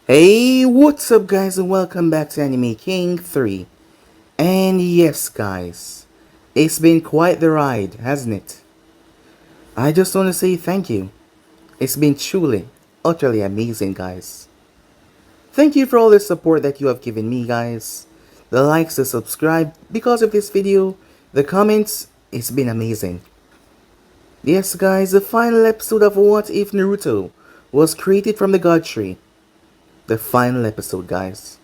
Hey, what's up guys and welcome back to Anime King 3. And yes guys, it's been quite the ride, hasn't it? I just want to say thank you. It's been truly, utterly amazing guys. Thank you for all the support that you have given me guys. The likes, the subscribe, because of this video, the comments, it's been amazing. Yes guys, the final episode of What If Naruto was created from the God Tree. The final episode guys.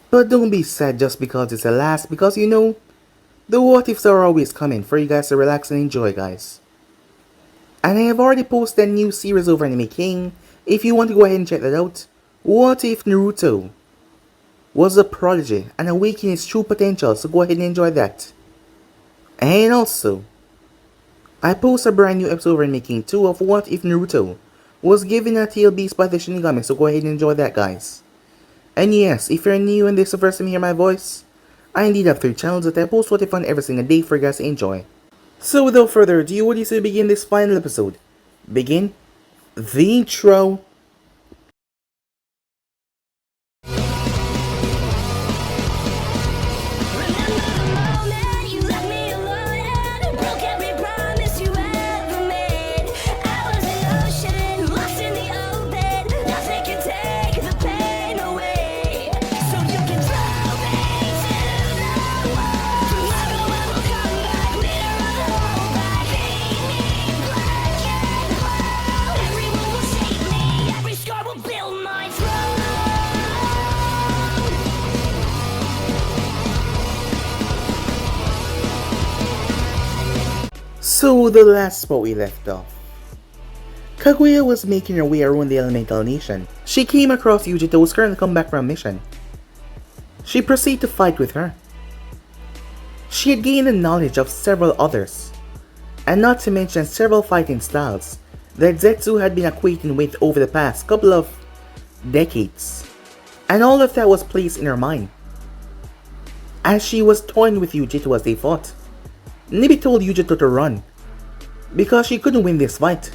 But don't be sad just because it's the last, because you know, the what ifs are always coming for you guys to relax and enjoy guys. And I have already posted a new series over Anime King, if you want to go ahead and check that out. What if Naruto was a prodigy and awakened his true potential, so go ahead and enjoy that. And also, I post a brand new episode over Anime King 2 of What If Naruto was given a tail beast by the Shinigami, so go ahead and enjoy that guys. And yes, if you're new and this is the first time you hear my voice, I indeed have 3 channels that I post what I find every single day for you guys to enjoy. So without further ado, what do you say we begin this final episode? Begin the intro. So the last spot we left off. Kaguya was making her way around the elemental nation. She came across Yujito who was currently come back from a mission. She proceeded to fight with her. She had gained the knowledge of several others, and not to mention several fighting styles that Zetsu had been acquainted with over the past couple of decades. And all of that was placed in her mind as she was toying with Yujito as they fought. Nibi told Yujito to run because she couldn't win this fight.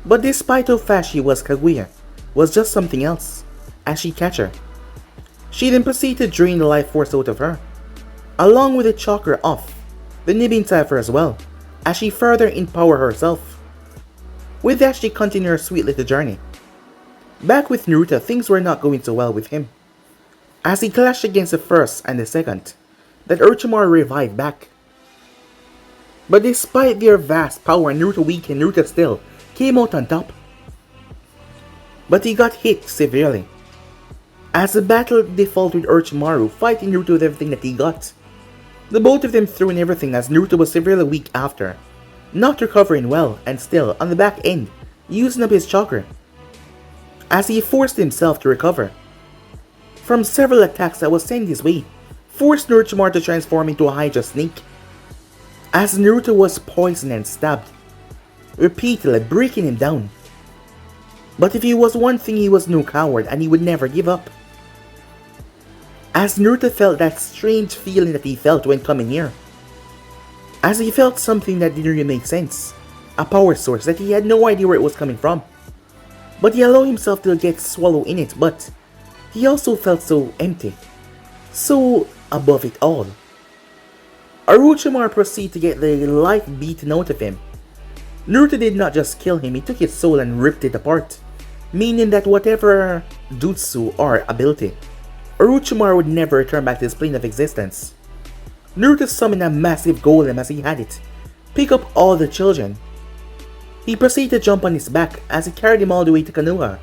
But despite how fast she was, Kaguya was just something else as she catch her. She then proceeded to drain the life force out of her, along with the chakra off the Nibi inside of her as well, as she further empower herself. With that, she continued her sweet little journey. Back with Naruto, things were not going so well with him, as he clashed against the first and the second, that Orochimaru revived back. But despite their vast power, Naruto weakened, Naruto still came out on top. But he got hit severely, as the battle defaulted Orochimaru, fighting Naruto with everything that he got. The both of them threw in everything as Naruto was severely weak after, not recovering well, and still, on the back end, using up his chakra, as he forced himself to recover from several attacks that was sent his way, forced Orochimaru to transform into a Hydra snake, as Naruto was poisoned and stabbed, repeatedly breaking him down. But if he was one thing, he was no coward and he would never give up. As Naruto felt that strange feeling that he felt when coming here, as he felt something that didn't really make sense, a power source that he had no idea where it was coming from. But he allowed himself to get swallowed in it, but he also felt so empty, so above it all. Orochimaru proceeded to get the life beaten out of him. Naruto did not just kill him, he took his soul and ripped it apart, meaning that whatever jutsu or ability, Orochimaru would never return back to his plane of existence. Naruto summoned a massive golem as he had it, pick up all the children. He proceeded to jump on his back as he carried him all the way to Konoha.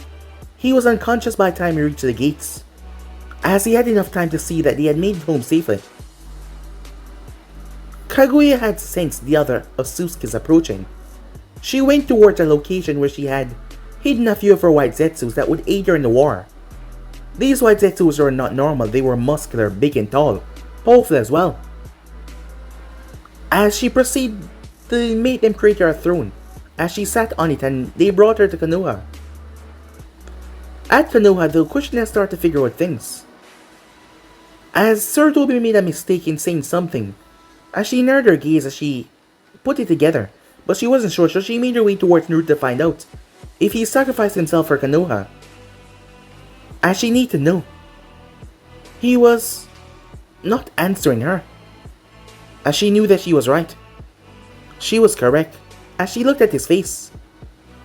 He was unconscious by the time he reached the gates, as he had enough time to see that they had made it home safely. Kaguya had sensed the other Otsutsuki's approaching. She went towards a location where she had hidden a few of her white Zetsus that would aid her in the war. These white Zetsus were not normal, they were muscular, big and tall, powerful as well. As she proceeded to make them create her a throne, as she sat on it and they brought her to Konoha. At Konoha, the Kushina started to figure out things, as Sarutobi made a mistake in saying something, as she narrowed her gaze as she put it together, but she wasn't sure, so she made her way towards Naruto to find out if he sacrificed himself for Konoha. as she needed to know. He was not answering her, as she knew that she was right. She was correct, as she looked at his face,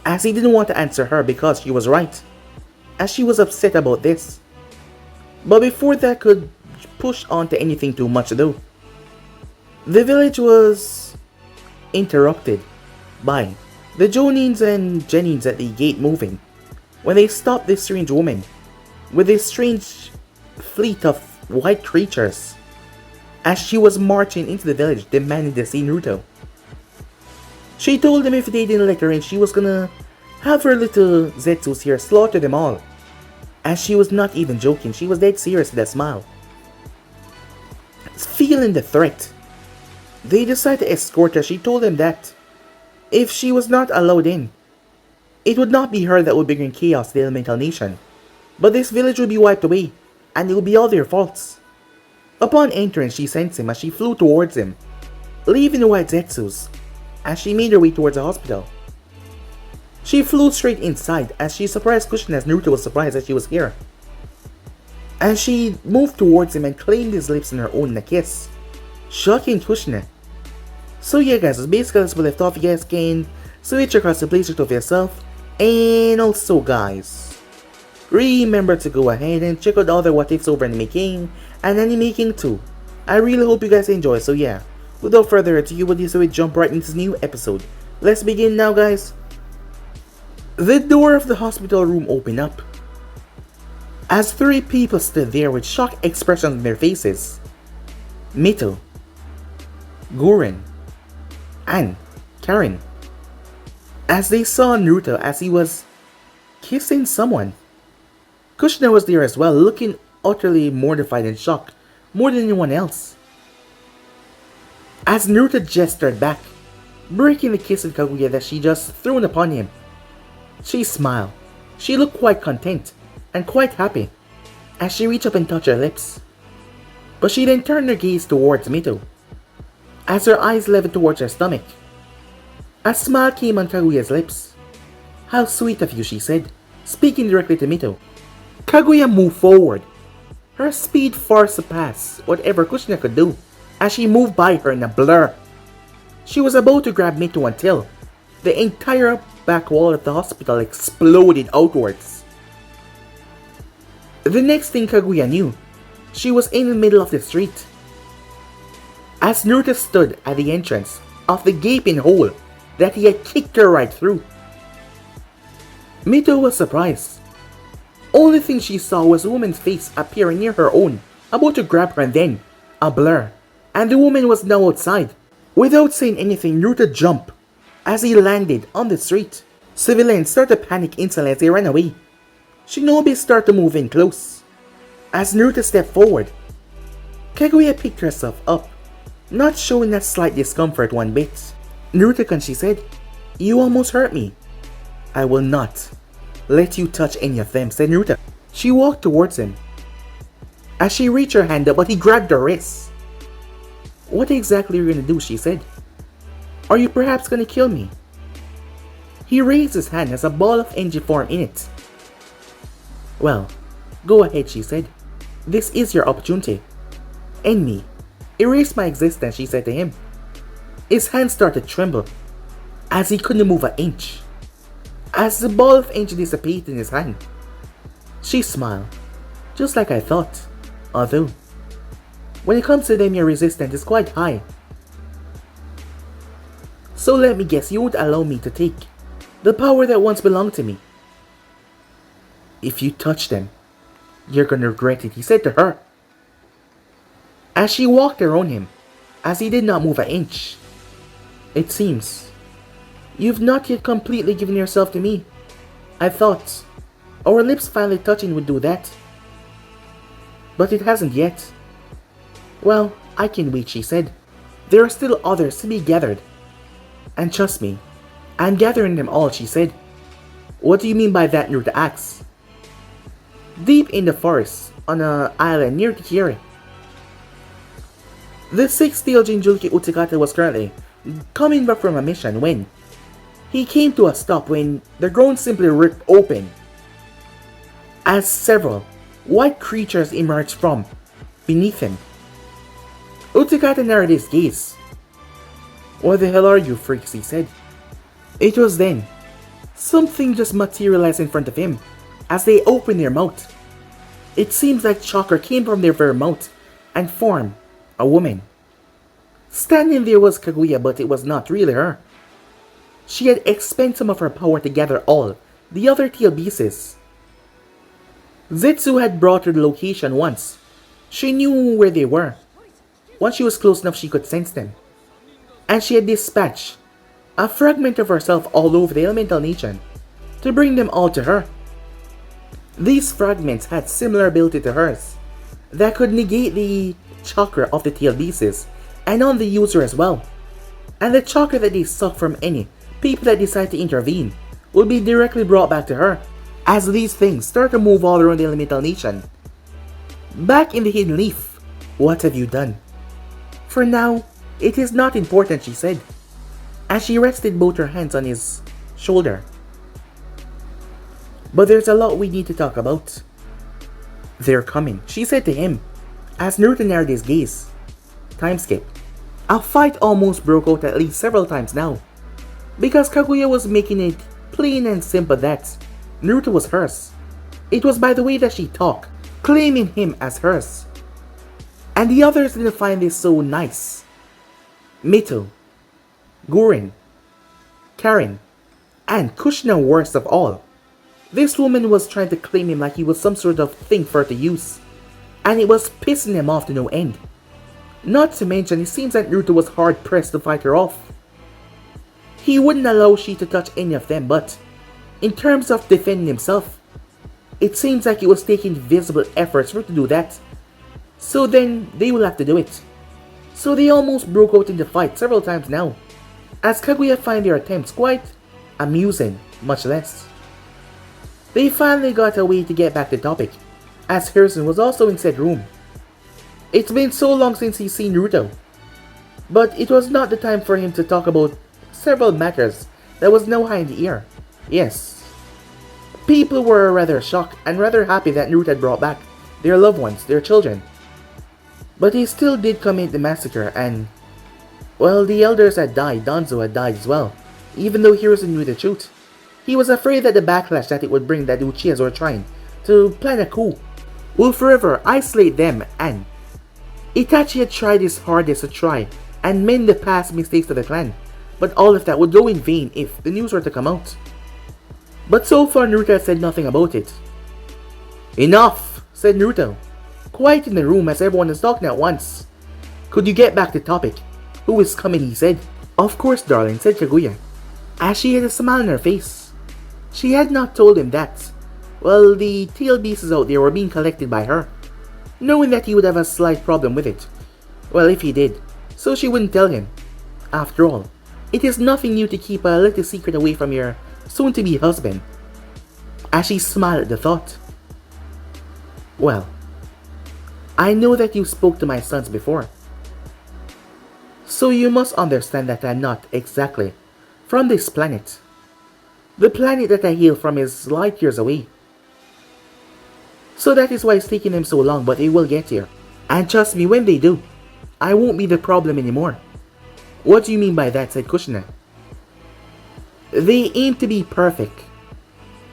as he didn't want to answer her because she was right, as she was upset about this. But before that could push on to anything too much though, the village was interrupted by the Jonins and Jennings at the gate moving when they stopped this strange woman with this strange fleet of white creatures as she was marching into the village demanding to see Naruto. She told them if they didn't let her in, she was gonna have her little Zetsus here slaughter them all. As she was not even joking, she was dead serious with that smile. Feeling the threat, they decided to escort her. She told them that if she was not allowed in, it would not be her that would bring chaos to the elemental nation, but this village would be wiped away, and it would be all their faults. Upon entering, she sensed him as she flew towards him, leaving the white Zetsus, as she made her way towards the hospital. She flew straight inside as she surprised Kushina as Naruto was surprised that she was here. As she moved towards him and claimed his lips in her own in a kiss, shocking Kushina. So yeah guys, that's basically that's what left off. You guys can switch across the playstore of yourself. And also guys, remember to go ahead and check out the other what ifs over Anime King and Anime Making too. I really hope you guys enjoy, so yeah. Without further ado, what do you say we jump right into this new episode? Let's begin now guys. The door of the hospital room opened up, as three people stood there with shocked expressions on their faces. Mito, Guren, and Karen, as they saw Naruto as he was kissing someone. Kushina was there as well, looking utterly mortified and shocked more than anyone else. As Naruto gestured back, breaking the kiss of Kaguya that she just thrown upon him, she smiled. She looked quite content and quite happy as she reached up and touched her lips. But she then turned her gaze towards Mito, as her eyes leveled towards her stomach. A smile came on Kaguya's lips. "How sweet of you," she said, speaking directly to Mito. Kaguya moved forward. Her speed far surpassed whatever Kushina could do as she moved by her in a blur. She was about to grab Mito until the entire back wall of the hospital exploded outwards. The next thing Kaguya knew, she was in the middle of the street. As Naruto stood at the entrance of the gaping hole that he had kicked her right through, Mito was surprised. Only thing she saw was a woman's face appearing near her own, about to grab her, and then a blur, and the woman was now outside. Without saying anything, Naruto jumped as he landed on the street. Civilians started to panic instantly as they ran away. Shinobi started to move in close. As Naruto stepped forward, Kaguya picked herself up, not showing that slight discomfort one bit. "Naruto-kun," she said, "you almost hurt me." "I will not let you touch any of them," said Naruto. She walked towards him. As she reached her hand up, but he grabbed her wrist. "What exactly are you gonna do?" she said. "Are you perhaps gonna kill me?" He raised his hand as a ball of energy formed in it. "Well, go ahead," she said. "This is your opportunity. End me. Erase my existence," she said to him. His hand started to tremble as he couldn't move an inch. As the ball of energy dissipated in his hand, she smiled, "Just like I thought. Although, when it comes to them, your resistance is quite high. So let me guess, you won't allow me to take the power that once belonged to me." "If you touch them, you're gonna regret it," he said to her, as she walked around him, as he did not move an inch. "It seems you've not yet completely given yourself to me. I thought our lips finally touching would do that, but it hasn't yet." "Well, I can wait," she said. "There are still others to be gathered. And trust me, I'm gathering them all," she said. "What do you mean by that?" Naruto asked. Deep in the forest, on an island near Kiri, the 6th Jinjulki Utsukata was currently coming back from a mission when he came to a stop when the ground simply ripped open. as several white creatures emerged from beneath him. Utakata narrowed his gaze. "What the hell are you freaks?" he said. It was then something just materialized in front of him as they opened their mouth. It seems like chakra came from their very mouth and formed a woman. Standing there was Kaguya, but it was not really her. She had expended some of her power to gather all the other tail beasts. Zetsu had brought her the location once. She knew where they were. Once she was close enough, she could sense them. And she had dispatched a fragment of herself all over the elemental nation to bring them all to her. These fragments had similar ability to hers that could negate the chakra of the tail beasts and on the user as well. And the chakra that they suck from any people that decide to intervene will be directly brought back to her as these things start to move all around the elemental nation. Back in the hidden leaf, what have you done? For now, it is not important, she said, as she rested both her hands on his shoulder. But there's a lot we need to talk about. They're coming, she said to him, as Naruto narrowed his gaze. Time skip. A fight almost broke out at least several times now, because Kaguya was making it plain and simple that Naruto was hers. It was by the way that she talked, claiming him as hers. And the others didn't find this so nice. Mito, Guren, Karen, and Kushina worst of all. This woman was trying to claim him like he was some sort of thing for her to use, and it was pissing him off to no end. Not to mention, it seems that Naruto was hard pressed to fight her off. He wouldn't allow she to touch any of them, but in terms of defending himself, it seems like it was taking visible efforts for her to do that. So then, they will have to do it. So they almost broke out in the fight several times now, as Kaguya find their attempts quite amusing, much less. They finally got a way to get back to topic, as Harrison was also in said room. It's been so long since he's seen Naruto, but it was not the time for him to talk about several matters that was now high in the air. Yes, people were rather shocked and rather happy that Naruto had brought back their loved ones, their children. But he still did commit the massacre and, well, the elders had died, Danzo had died as well, even though Hiruzen knew the truth. He was afraid that the backlash that it would bring that the Uchihas were trying to plan a coup will forever isolate them, and Itachi had tried his hardest to try and mend the past mistakes of the clan, but all of that would go in vain if the news were to come out. But so far Naruto had said nothing about it. "Enough," said Naruto, quiet in the room as everyone is talking at once. "Could you get back to topic? Who is coming?" he said. "Of course, darling," said Kaguya, as she had a smile on her face. She had not told him that, well, the tail beasts out there were being collected by her, knowing that he would have a slight problem with it. Well, if he did, so she wouldn't tell him. After all, it is nothing new to keep a little secret away from your soon-to-be husband. As she smiled at the thought. "Well, I know that you spoke to my sons before, so you must understand that I'm not exactly from this planet. The planet that I hail from is light years away. So that is why it's taking them so long, but they will get here. And trust me, when they do, I won't be the problem anymore." "What do you mean by that?" said Kushina. "They aim to be perfect,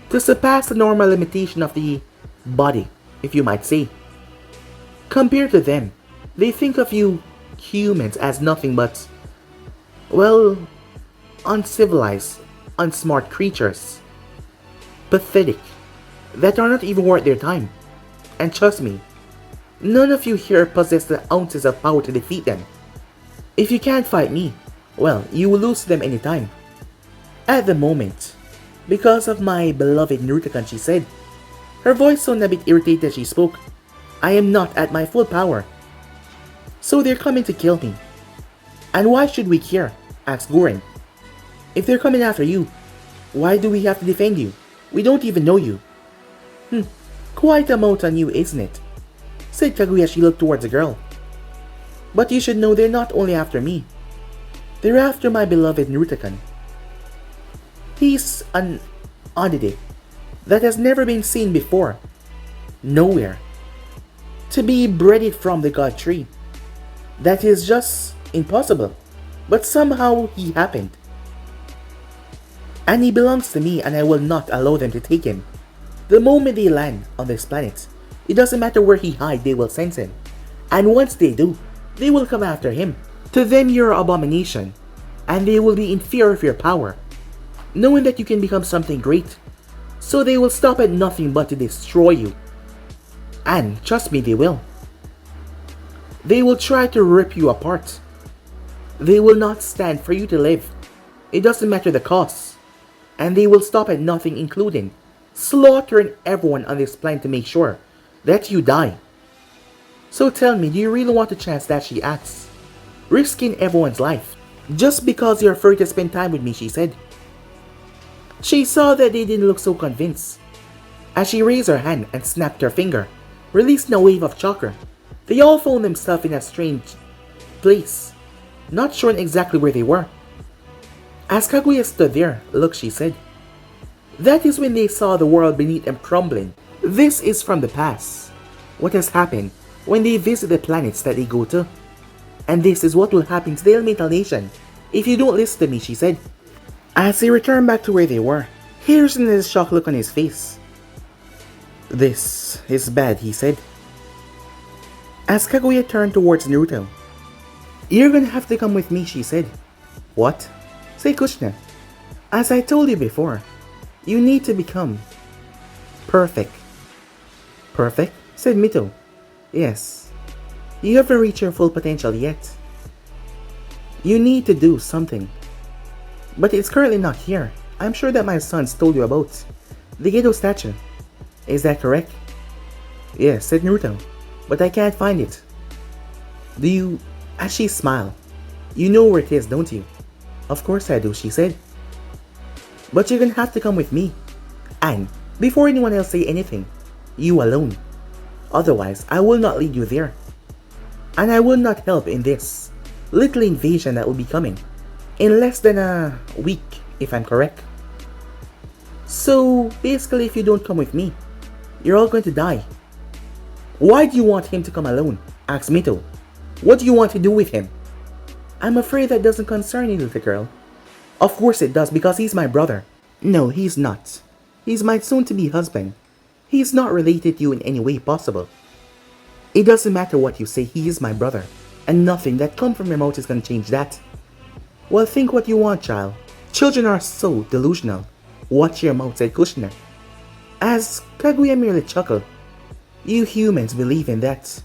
to surpass the normal limitation of the body, if you might say. Compared to them, they think of you humans as nothing but, well, uncivilized, unsmart creatures. Pathetic, that are not even worth their time. And trust me, none of you here possess the ounces of power to defeat them. If you can't fight me, well, you will lose to them anytime. At the moment, because of my beloved Naruto-kun," she said. Her voice sounded a bit irritated as she spoke. "I am not at my full power. So they're coming to kill me. And why should we care?" asked Guren. "If they're coming after you, why do we have to defend you? We don't even know you." Quite a mouth on you, isn't it?" said Kaguya as she looked towards the girl. "But you should know they're not only after me. They're after my beloved Naruto-kun. He's an oddity that has never been seen before Nowhere. To be breaded from the god tree. That is just impossible. But somehow he happened. And he belongs to me and I will not allow them to take him. The moment they land on this planet, it doesn't matter where he hides, they will sense him. And once they do, they will come after him. To them you're an abomination. And they will be in fear of your power, knowing that you can become something great. So they will stop at nothing but to destroy you. And trust me, they will. They will try to rip you apart. They will not stand for you to live. It doesn't matter the cost. And they will stop at nothing, including slaughtering everyone on this planet to make sure that you die. So tell me, do you really want a chance that she asks? Risking everyone's life. Just because you're afraid to spend time with me, she said. She saw that they didn't look so convinced. As she raised her hand and snapped her finger, releasing a wave of chakra, they all found themselves in a strange place, not sure exactly where they were. As Kaguya stood there, look, she said. That is when they saw the world beneath them crumbling. This is from the past. What has happened when they visit the planets that they go to. And this is what will happen to the elemental nation if you don't listen to me, she said. As they returned back to where they were, Harrison had a shocked look on his face. This is bad, he said. As Kaguya turned towards Naruto. You're gonna have to come with me, she said. What? Say Kushina. As I told you before, you need to become perfect. Perfect? Said Mito. Yes. You haven't reached your full potential yet. You need to do something. But it's currently not here. I'm sure that my sons told you about the Gedo statue. Is that correct? Yes, said Naruto. But I can't find it. Do you... As she smiled. You know where it is, don't you? Of course I do, she said. But you're gonna have to come with me. And, before anyone else say anything, you alone. Otherwise, I will not lead you there. And I will not help in this little invasion that will be coming in less than a week, if I'm correct. So, basically, if you don't come with me, you're all going to die. Why do you want him to come alone? Asked Mito. What do you want to do with him? I'm afraid that doesn't concern you, little girl. Of course it does, because he's my brother. No, he's not. He's my soon-to-be husband. He's not related to you in any way possible. It doesn't matter what you say, he is my brother. And nothing that comes from your mouth is going to change that. Well, think what you want, child. Children are so delusional. Watch your mouth, said Kushina. As Kaguya merely chuckled. You humans believe in that.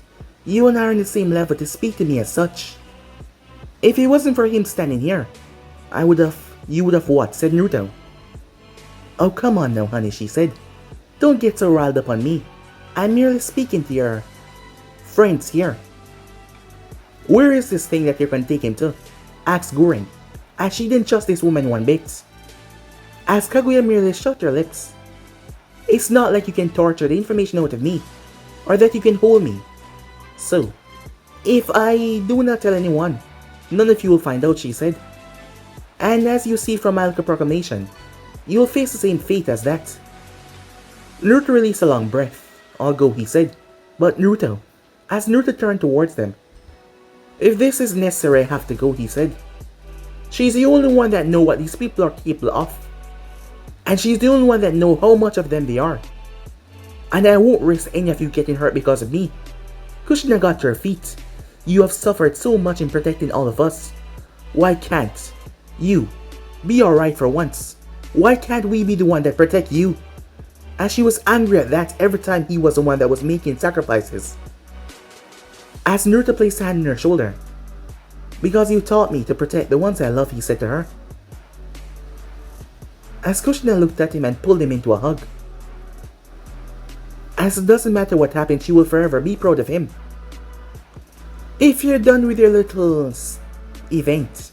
You and I are on the same level to speak to me as such. If it wasn't for him standing here, you would have what, said Naruto. Oh, come on now, honey, she said. Don't get so riled up on me. I'm merely speaking to your friends here. Where is this thing that you're going to take him to? Asked Guren, as she didn't trust this woman one bit. As Kaguya merely shut her lips. It's not like you can torture the information out of me, or that you can hold me. So, if I do not tell anyone, none of you will find out, she said. And as you see from my proclamation, you will face the same fate as that. Naruto released a long breath. I'll go, he said. But Naruto, as Naruto turned towards them. If this is necessary, I have to go, he said. She's the only one that knows what these people are capable of. And she's the only one that knows how much of them they are. And I won't risk any of you getting hurt because of me. Kushina got to her feet. You have suffered so much in protecting all of us. Why can't you be alright for once? Why can't we be the one that protect you? As she was angry at that every time he was the one that was making sacrifices. As Naruto placed a hand on her shoulder. Because you taught me to protect the ones I love, he said to her. As Kushina looked at him and pulled him into a hug. As it doesn't matter what happened, she will forever be proud of him. If you're done with your little event,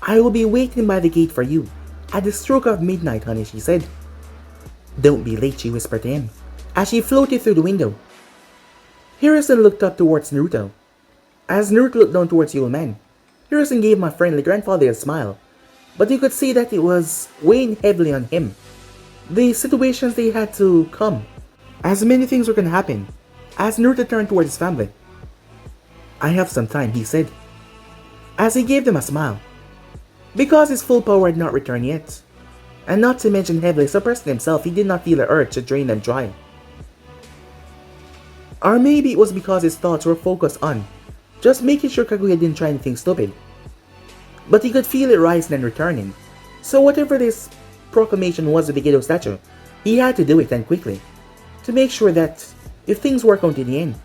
I will be waiting by the gate for you. At the stroke of midnight, honey, she said. Don't be late, she whispered to him, as she floated through the window. Harrison looked up towards Naruto. As Naruto looked down towards the old man, Harrison gave my friendly grandfather a smile, but you could see that it was weighing heavily on him. The situations they had to come. as many things were gonna happen, as Naruto turned towards his family. I have some time, he said, as he gave them a smile, because his full power had not returned yet, and not to mention heavily suppressing himself, he did not feel the urge to drain them dry. Or maybe it was because his thoughts were focused on just making sure Kaguya didn't try anything stupid. But he could feel it rising and returning, so whatever this proclamation was with the Gedo statue, he had to do it and quickly, to make sure that if things work out in the end,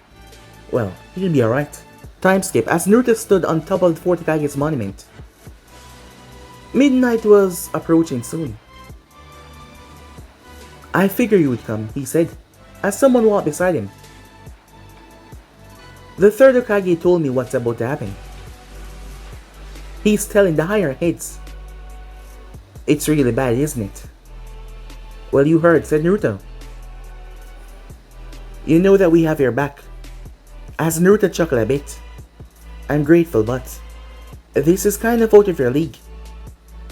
well, he'll be alright. Time skip as Naruto stood on top of the Fourth Kage's monument. Midnight was approaching soon. I figured you would come, he said, as someone walked beside him. The third Hokage told me what's about to happen. He's telling the higher heads. It's really bad, isn't it? Well, you heard, said Naruto. You know that we have your back. As Naruto chuckled a bit. I'm grateful, but this is kind of out of your league.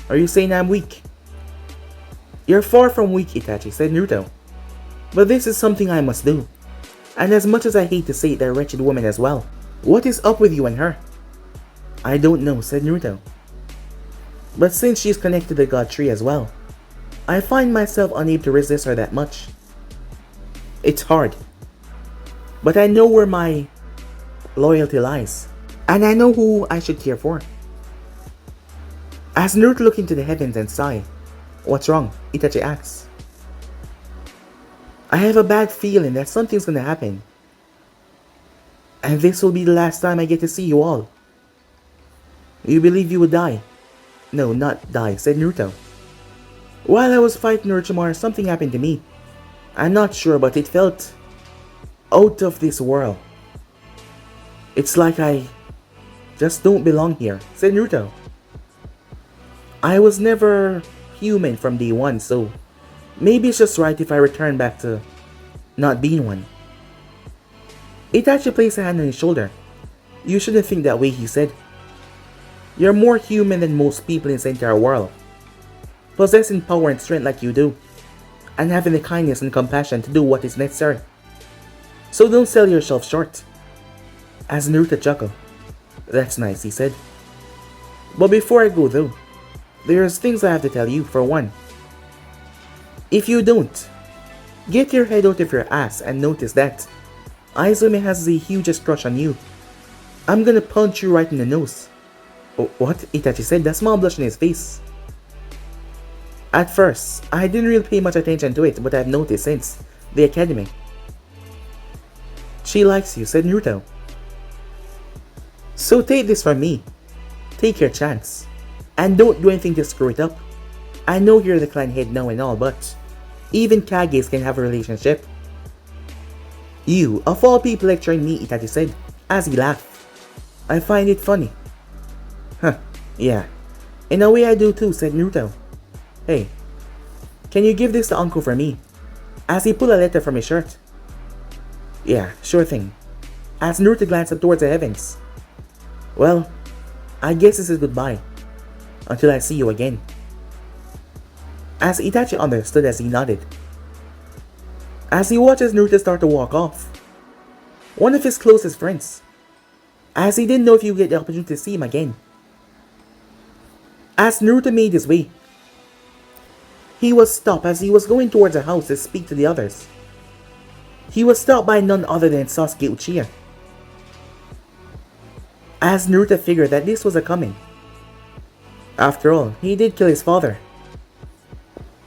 Are you saying I'm weak? You're far from weak, Itachi, said Naruto. But this is something I must do. And as much as I hate to say it, that wretched woman as well. What is up with you and her? I don't know, said Naruto. But since she's connected to the God Tree as well, I find myself unable to resist her that much. It's hard. But I know where my loyalty lies. And I know who I should care for. As Naruto looked into the heavens and sighed. What's wrong? Itachi asks. I have a bad feeling that something's gonna happen. And this will be the last time I get to see you all. You believe you would die? No, not die, said Naruto. While I was fighting Orochimaru, something happened to me. I'm not sure, but it felt out of this world. It's like I just don't belong here, said Naruto. I was never human from day one, so maybe it's just right if I return back to not being one. Itachi placed a hand on his shoulder. You shouldn't think that way, he said. You're more human than most people in this entire world, possessing power and strength like you do, and having the kindness and compassion to do what is necessary. So don't sell yourself short. As Naruto chuckled. That's nice, he said. But before I go though, there's things I have to tell you. For one, if you don't, get your head out of your ass and notice that Aizume has the hugest crush on you. I'm gonna punch you right in the nose. Oh, what? Itachi said, a small blush on his face. At first, I didn't really pay much attention to it, but I've noticed since the academy. She likes you, said Naruto. So take this from me. Take your chance. And don't do anything to screw it up. I know you're the clan head now and all, but even Kages can have a relationship. You, of all people, lecturing me, Itachi said, as he laughed. I find it funny. Huh, yeah. In a way I do too, said Naruto. Hey, can you give this to Uncle for me? As he pulled a letter from his shirt. Yeah, sure thing. As Naruto glanced up towards the heavens. Well, I guess this is goodbye. Until I see you again. As Itachi understood as he nodded. As he watches Naruto start to walk off. One of his closest friends. As he didn't know if he would get the opportunity to see him again. As Naruto made his way, he was stopped as he was going towards a house to speak to the others. He was stopped by none other than Sasuke Uchiha. As Naruto figured that this was a coming. After all, he did kill his father.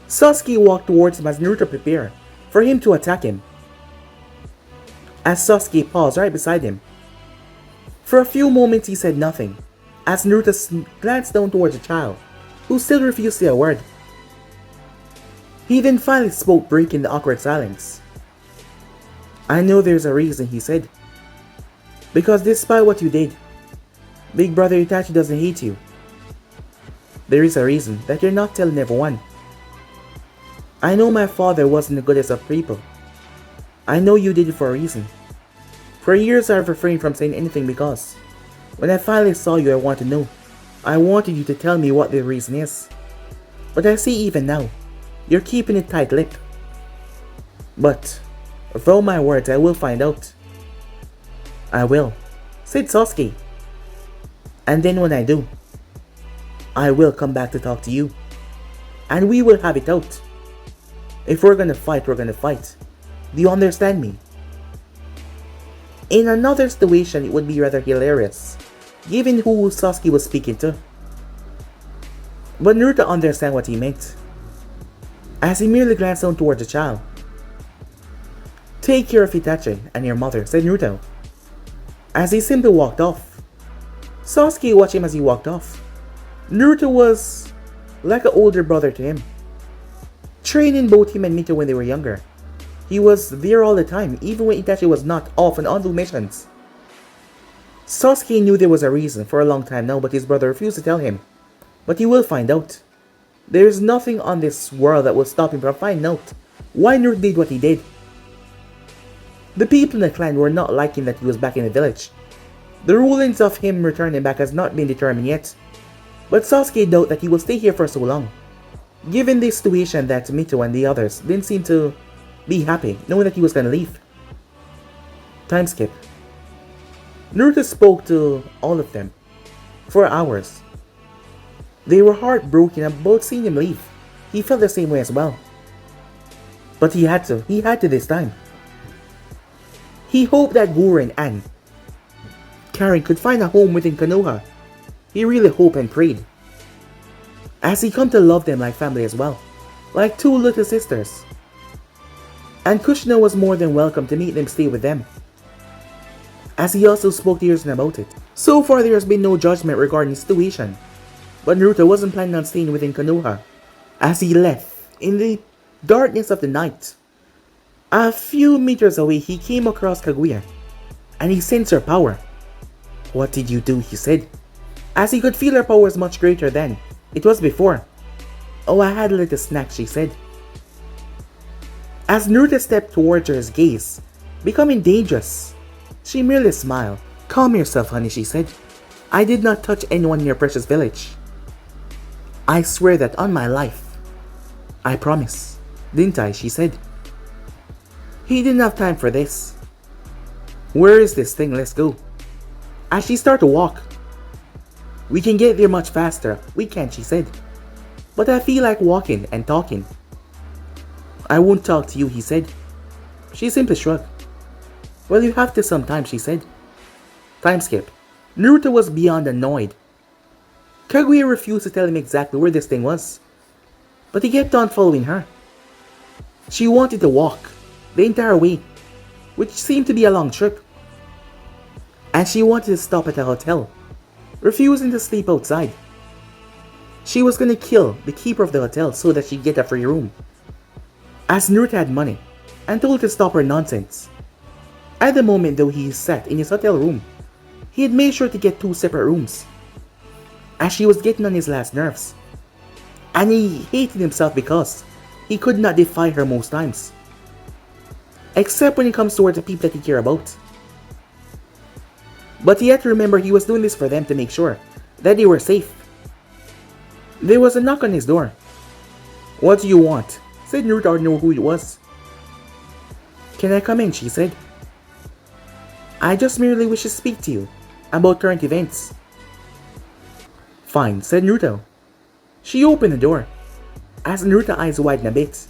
Sasuke walked towards him as Naruto prepared for him to attack him. As Sasuke paused right beside him. For a few moments he said nothing, as Naruto glanced down towards the child, who still refused to say a word. He then finally spoke, breaking the awkward silence. I know there's a reason, he said. Because despite what you did, Big Brother Itachi doesn't hate you. There is a reason that you're not telling everyone. I know my father wasn't the goodest of people. I know you did it for a reason. For years I've refrained from saying anything because when I finally saw you I wanted to know. I wanted you to tell me what the reason is. But I see even now, you're keeping it tight-lipped. But Though my words, I will find out. I will, said Sasuke. And then when I do, I will come back to talk to you. And we will have it out. If we're gonna fight, we're gonna fight. Do you understand me? In another situation, it would be rather hilarious, given who Sasuke was speaking to. But Naruto understand what he meant, as he merely glanced down towards the child. Take care of Itachi and your mother, said Naruto, as he simply walked off. Sasuke watched him as he walked off. Naruto was like an older brother to him, training both him and Mito when they were younger. He was there all the time, even when Itachi was not off and on missions. Sasuke knew there was a reason for a long time now, but his brother refused to tell him. But he will find out. There is nothing on this world that will stop him from finding out why Naruto did what he did. The people in the clan were not liking that he was back in the village. The rulings of him returning back has not been determined yet, but Sasuke doubted that he will stay here for so long, given the situation that Mito and the others didn't seem to be happy knowing that he was gonna leave. Time skip. Naruto spoke to all of them for hours. They were heartbroken about seeing him leave. He felt the same way as well. But he had to this time. He hoped that Gurren and Karen could find a home within Konoha. He really hoped and prayed, as he come to love them like family as well, like two little sisters. And Kushina was more than welcome to meet them stay with them, as he also spoke to Hiruzen about it. So far there has been no judgment regarding the situation, but Naruto wasn't planning on staying within Konoha. As he left in the darkness of the night, a few meters away he came across Kaguya, and he sensed her power. What did you do? He said, as he could feel her power was much greater than it was before. Oh, I had a little snack, she said. As Naruto stepped towards her, his gaze becoming dangerous, she merely smiled. Calm yourself, honey, she said. I did not touch anyone in your precious village. I swear that on my life. I promise. Didn't I? She said. He didn't have time for this. Where is this thing? Let's go. As she started to walk. We can get there much faster. We can, she said. But I feel like walking and talking. I won't talk to you, he said. She simply shrugged. Well, you have to sometime, she said. Time skip. Naruto was beyond annoyed. Kaguya refused to tell him exactly where this thing was, but he kept on following her. She wanted to walk the entire way, which seemed to be a long trip, and she wanted to stop at a hotel, refusing to sleep outside. She was gonna kill the keeper of the hotel so that she'd get a free room, as Naruto had money and told her to stop her nonsense. At the moment though he sat in his hotel room, he had made sure to get 2 separate rooms, as she was getting on his last nerves, and he hated himself because he could not defy her most times, except when it comes towards the people that he cared about. But he had to remember he was doing this for them to make sure that they were safe. There was a knock on his door. What do you want? Said Naruto didn't know who it was. Can I come in? She said. I just merely wish to speak to you about current events. Fine, said Naruto. She opened the door, as Naruto's eyes widened a bit.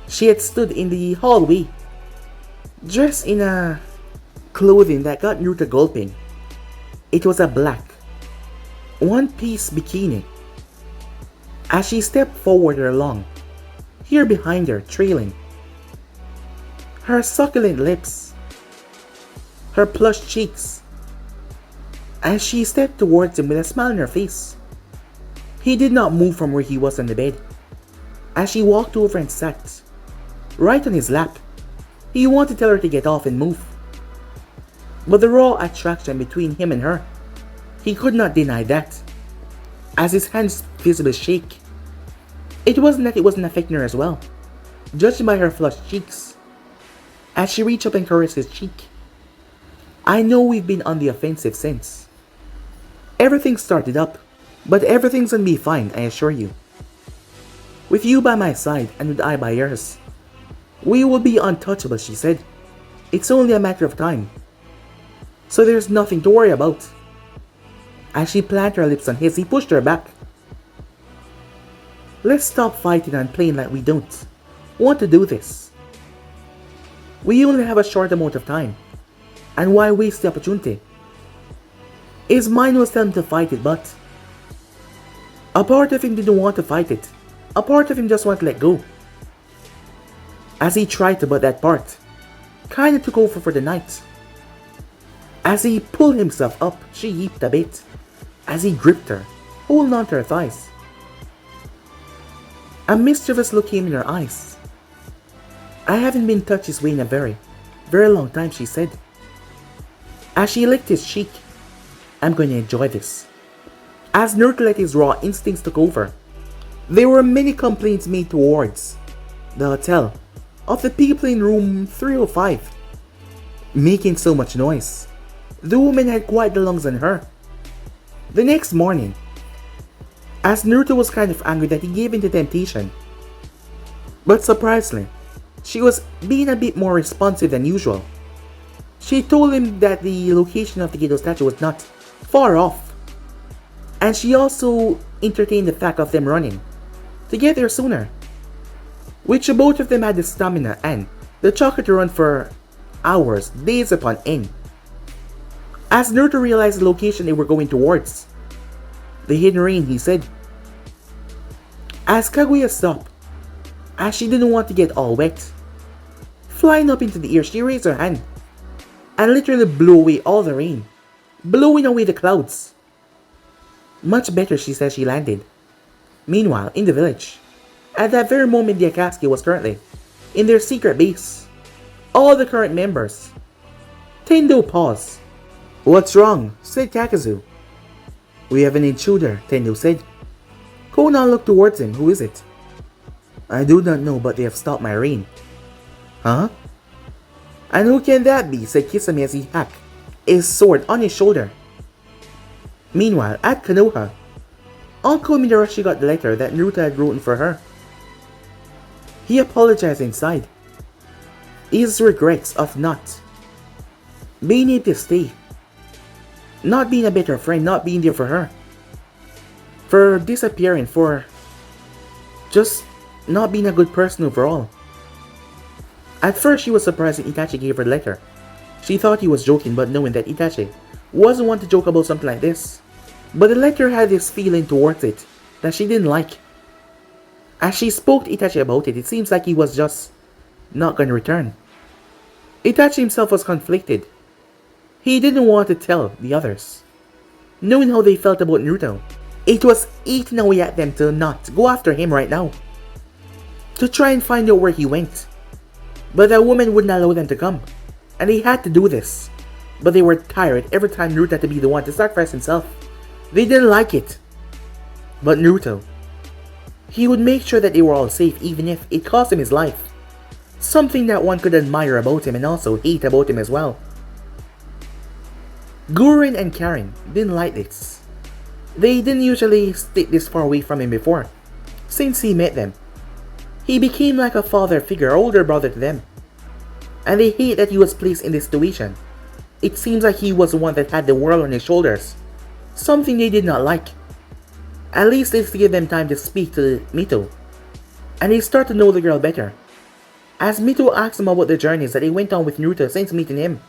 She had stood in the hallway, dressed in a clothing that got Naruto gulping. It was a black, one-piece bikini. As she stepped forward along, here behind her, trailing, her succulent lips, her plush cheeks, as she stepped towards him with a smile on her face. He did not move from where he was on the bed, as she walked over and sat right on his lap. He wanted to tell her to get off and move, but the raw attraction between him and her, he could not deny that, as his hands visibly shake. It wasn't that it wasn't affecting her as well, judging by her flushed cheeks, as she reached up and caressed his cheek. I know we've been on the offensive since. Everything started up, but everything's gonna be fine, I assure you. With you by my side and with I by yours, We will be untouchable, she said. It's only a matter of time. So there's nothing to worry about. As she planted her lips on his, he pushed her back. Let's stop fighting and playing like we don't want to do this. We only have a short amount of time. And why waste the opportunity? His mind was telling him to fight it, but a part of him didn't want to fight it. A part of him just wanted to let go. As he tried to, but that part kinda took over for the night. As he pulled himself up, she heaved a bit. As he gripped her, holding onto her thighs. A mischievous look came in her eyes. I haven't been touched this way in a very, very long time, she said. As she licked his cheek, I'm going to enjoy this. As Naruto let his raw instincts took over, there were many complaints made towards the hotel of the people in room 305, making so much noise. The woman had quite the lungs on her. The next morning, as Naruto was kind of angry that he gave in to temptation, but surprisingly, she was being a bit more responsive than usual. She told him that the location of the Gedo statue was not far off, and she also entertained the fact of them running to get there sooner, which both of them had the stamina and the chocolate to run for hours, days upon end. As Naruto realized the location they were going towards, the hidden rain, he said. As Kaguya stopped, as she didn't want to get all wet, flying up into the air, she raised her hand and literally blew away all the rain, blowing away the clouds. Much better, she said, she landed. Meanwhile, in the village, at that very moment, the Akatsuki was currently in their secret base. All the current members. Tendo paused. What's wrong? Said Kakazu. We have an intruder, Tendo said. Konan looked towards him. Who is it? I do not know, but they have stopped my rain. Huh? And who can that be? Said Kisame as he hacked his sword on his shoulder. Meanwhile, at Konoha, Uncle Midarashi got the letter that Naruto had written for her. He apologized inside. His regrets of not being able to stay, not being a better friend, not being there for her, for disappearing, for just not being a good person overall. At first, she was surprised that Itachi gave her the letter. She thought he was joking, but knowing that Itachi wasn't one to joke about something like this. But the letter had this feeling towards it that she didn't like. As she spoke to Itachi about it, it seems like he was just not going to return. Itachi himself was conflicted. He didn't want to tell the others, knowing how they felt about Naruto. It was eating away at them to not go after him right now, to try and find out where he went. But that woman wouldn't allow them to come, and they had to do this. But they were tired every time Naruto had to be the one to sacrifice himself. They didn't like it. But Naruto, he would make sure that they were all safe even if it cost him his life. Something that one could admire about him and also hate about him as well. Guren and Karen didn't like this. They didn't usually stick this far away from him before, since he met them. He became like a father figure, older brother to them. And they hate that he was placed in this situation. It seems like he was the one that had the world on his shoulders. Something they did not like. At least let's give them time to speak to Mito. And they start to know the girl better. As Mito asks him about the journeys that he went on with Naruto since meeting him.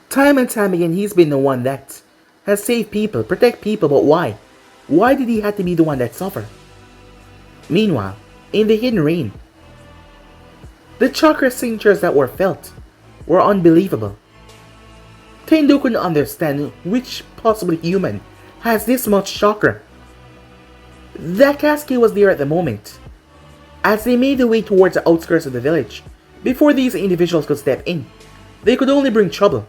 Time and time again he's been the one that has saved people, protect people, but why? Why did he have to be the one that suffered? Meanwhile, in the hidden rain, the chakra signatures that were felt were unbelievable. Tendo couldn't understand which possible human has this much chakra. The Akatsuki was there at the moment, as they made their way towards the outskirts of the village. Before these individuals could step in, they could only bring trouble.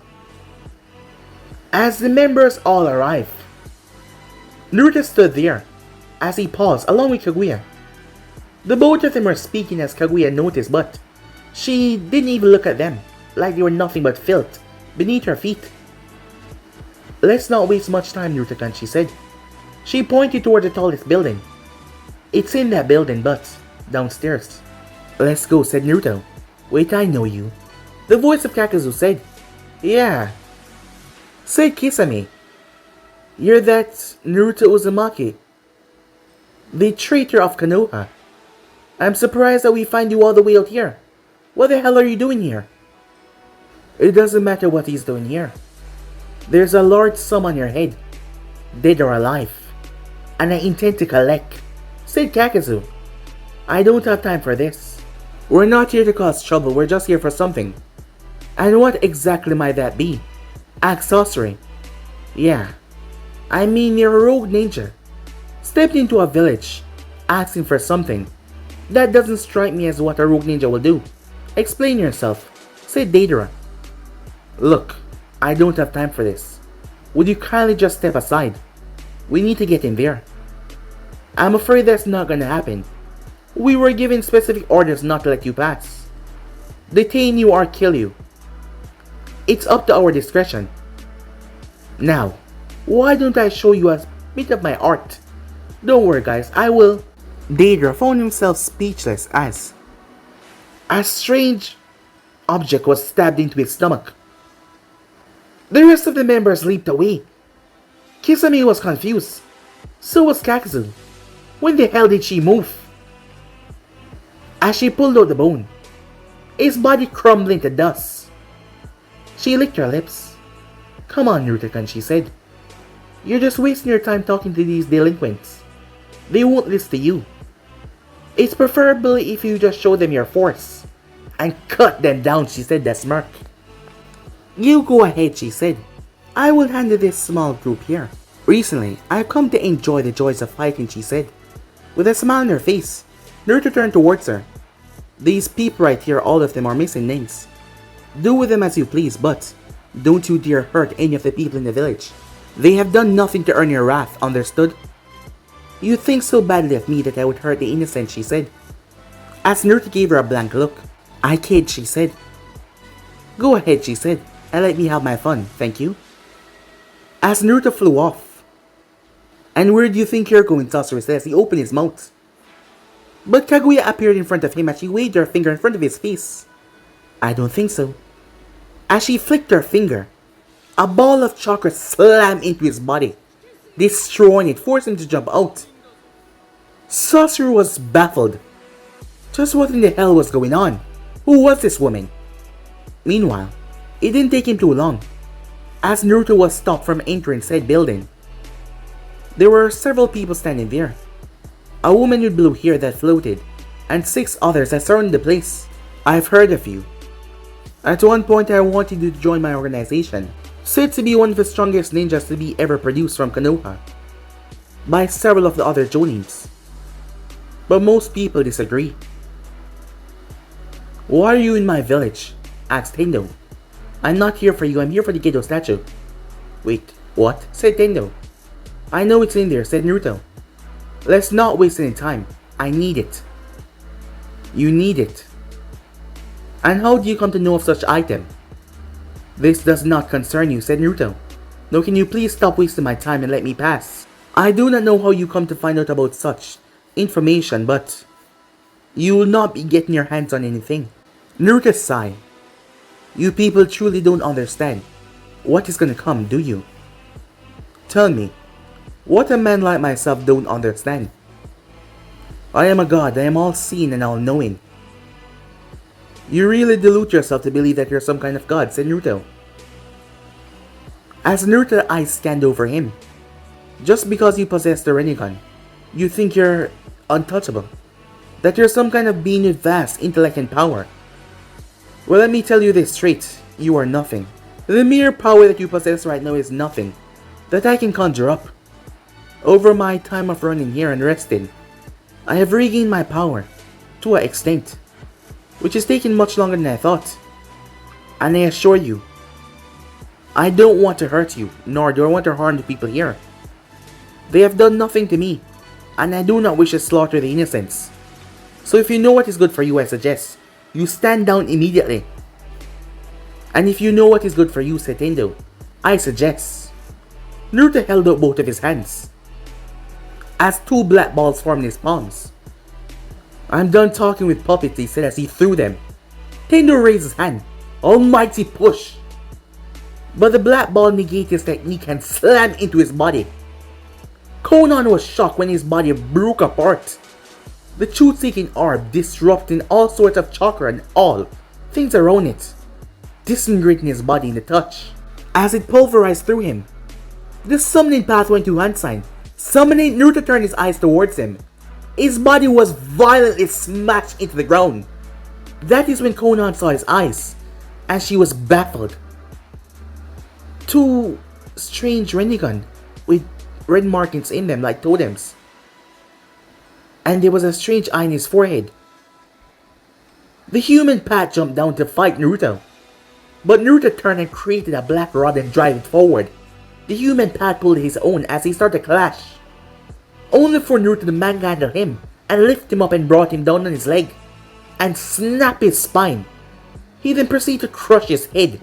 As the members all arrived, Naruto stood there as he paused along with Kaguya. The both of them were speaking as Kaguya noticed, but she didn't even look at them, like they were nothing but filth beneath her feet. Let's not waste much time, Naruto-kun, she said. She pointed toward the tallest building. It's in that building, but downstairs. Let's go, said Naruto. Wait, I know you. The voice of Kakazu said. Yeah. Said Kisame. You're that Naruto Uzumaki, the traitor of Konoha. I'm surprised that we find you all the way out here. What the hell are you doing here? It doesn't matter what he's doing here. There's a large sum on your head, dead or alive, and I intend to collect, said Kakazu. I don't have time for this. We're not here to cause trouble, we're just here for something. And what exactly might that be? Act sorcery. Yeah. I mean, you're a rogue ninja. Stepped into a village, asking for something. That doesn't strike me as what a rogue ninja will do. Explain yourself, said Deidara. Look, I don't have time for this. Would you kindly just step aside? We need to get in there. I'm afraid that's not gonna happen. We were given specific orders not to let you pass. Detain you or kill you. It's up to our discretion. Now, why don't I show you a bit of my art? Don't worry guys, I will. Deidara found himself speechless as a strange object was stabbed into his stomach. The rest of the members leaped away. Kisame was confused. So was Kakazu. When the hell did she move? As she pulled out the bone, his body crumbled into dust. She licked her lips. Come on, Naruto-kun, she said. You're just wasting your time talking to these delinquents. They won't listen to you. It's preferable if you just show them your force. And cut them down, she said, that smirk. You go ahead, she said. I will handle this small group here. Recently, I've come to enjoy the joys of fighting, she said. With a smile on her face, Naruto turned towards her. These people right here, all of them are missing names. Do with them as you please, but don't you dare hurt any of the people in the village. They have done nothing to earn your wrath, understood? You think so badly of me that I would hurt the innocent, she said. As Naruto gave her a blank look. I kid, she said. Go ahead, she said, and let me have my fun, thank you. As Naruto flew off. And where do you think you're going, Sasori said as he opened his mouth. But Kaguya appeared in front of him as she waved her finger in front of his face. I don't think so. As she flicked her finger, a ball of chocolate slammed into his body, destroying it, forcing him to jump out. Sasori was baffled. Just what in the hell was going on? Who was this woman? Meanwhile, it didn't take him too long. As Naruto was stopped from entering said building, there were several people standing there. A woman with blue hair that floated, and 6 others that surrounded the place. I've heard of you. At one point I wanted you to join my organization, said to be one of the strongest ninjas to be ever produced from Konoha, by several of the other jonins. But most people disagree. Why are you in my village? Asked Tendo. I'm not here for you, I'm here for the Gedo statue. Wait, what? Said Tendo. I know it's in there, said Naruto. Let's not waste any time. I need it. You need it. And how do you come to know of such item? This does not concern you, said Naruto. Now can you please stop wasting my time and let me pass? I do not know how you come to find out about such information, but you will not be getting your hands on anything. Naruto sighed. You people truly don't understand what is gonna come, do you? Tell me, what a man like myself don't understand. I am a god, I am all-seeing and all-knowing. You really delude yourself to believe that you're some kind of god, said Naruto. As Naruto's eyes scanned over him, just because you possess the Rinnegan, you think you're untouchable. That you're some kind of being with vast intellect and power. Well, let me tell you this straight, you are nothing. The mere power that you possess right now is nothing that I can conjure up. Over my time of running here and resting, I have regained my power to an extent, which has taken much longer than I thought. And I assure you, I don't want to hurt you, nor do I want to harm the people here. They have done nothing to me, and I do not wish to slaughter the innocents. So if you know what is good for you, I suggest you stand down immediately. And if you know what is good for you, said Tendo, I suggest. Naruto held out both of his hands, as 2 black balls formed in his palms. I'm done talking with puppets, he said as he threw them. Tendo raised his hand. Almighty push! But the black ball negated his technique and slammed into his body. Conan was shocked when his body broke apart. The truth-seeking orb disrupting all sorts of chakra and all things around it, disintegrating his body in the touch. As it pulverized through him, the summoning path went to hand sign. Summoning Naruto turned his eyes towards him. His body was violently smashed into the ground. That is when Conan saw his eyes, and she was baffled. Two strange Rinnegan with red markings in them like totems. And there was a strange eye in his forehead. The human Pat jumped down to fight Naruto. But Naruto turned and created a black rod and drive it forward. The human Pat pulled his own as he started to clash. Only for Naruto to manhandle him and lift him up and brought him down on his leg and snap his spine. He then proceeded to crush his head.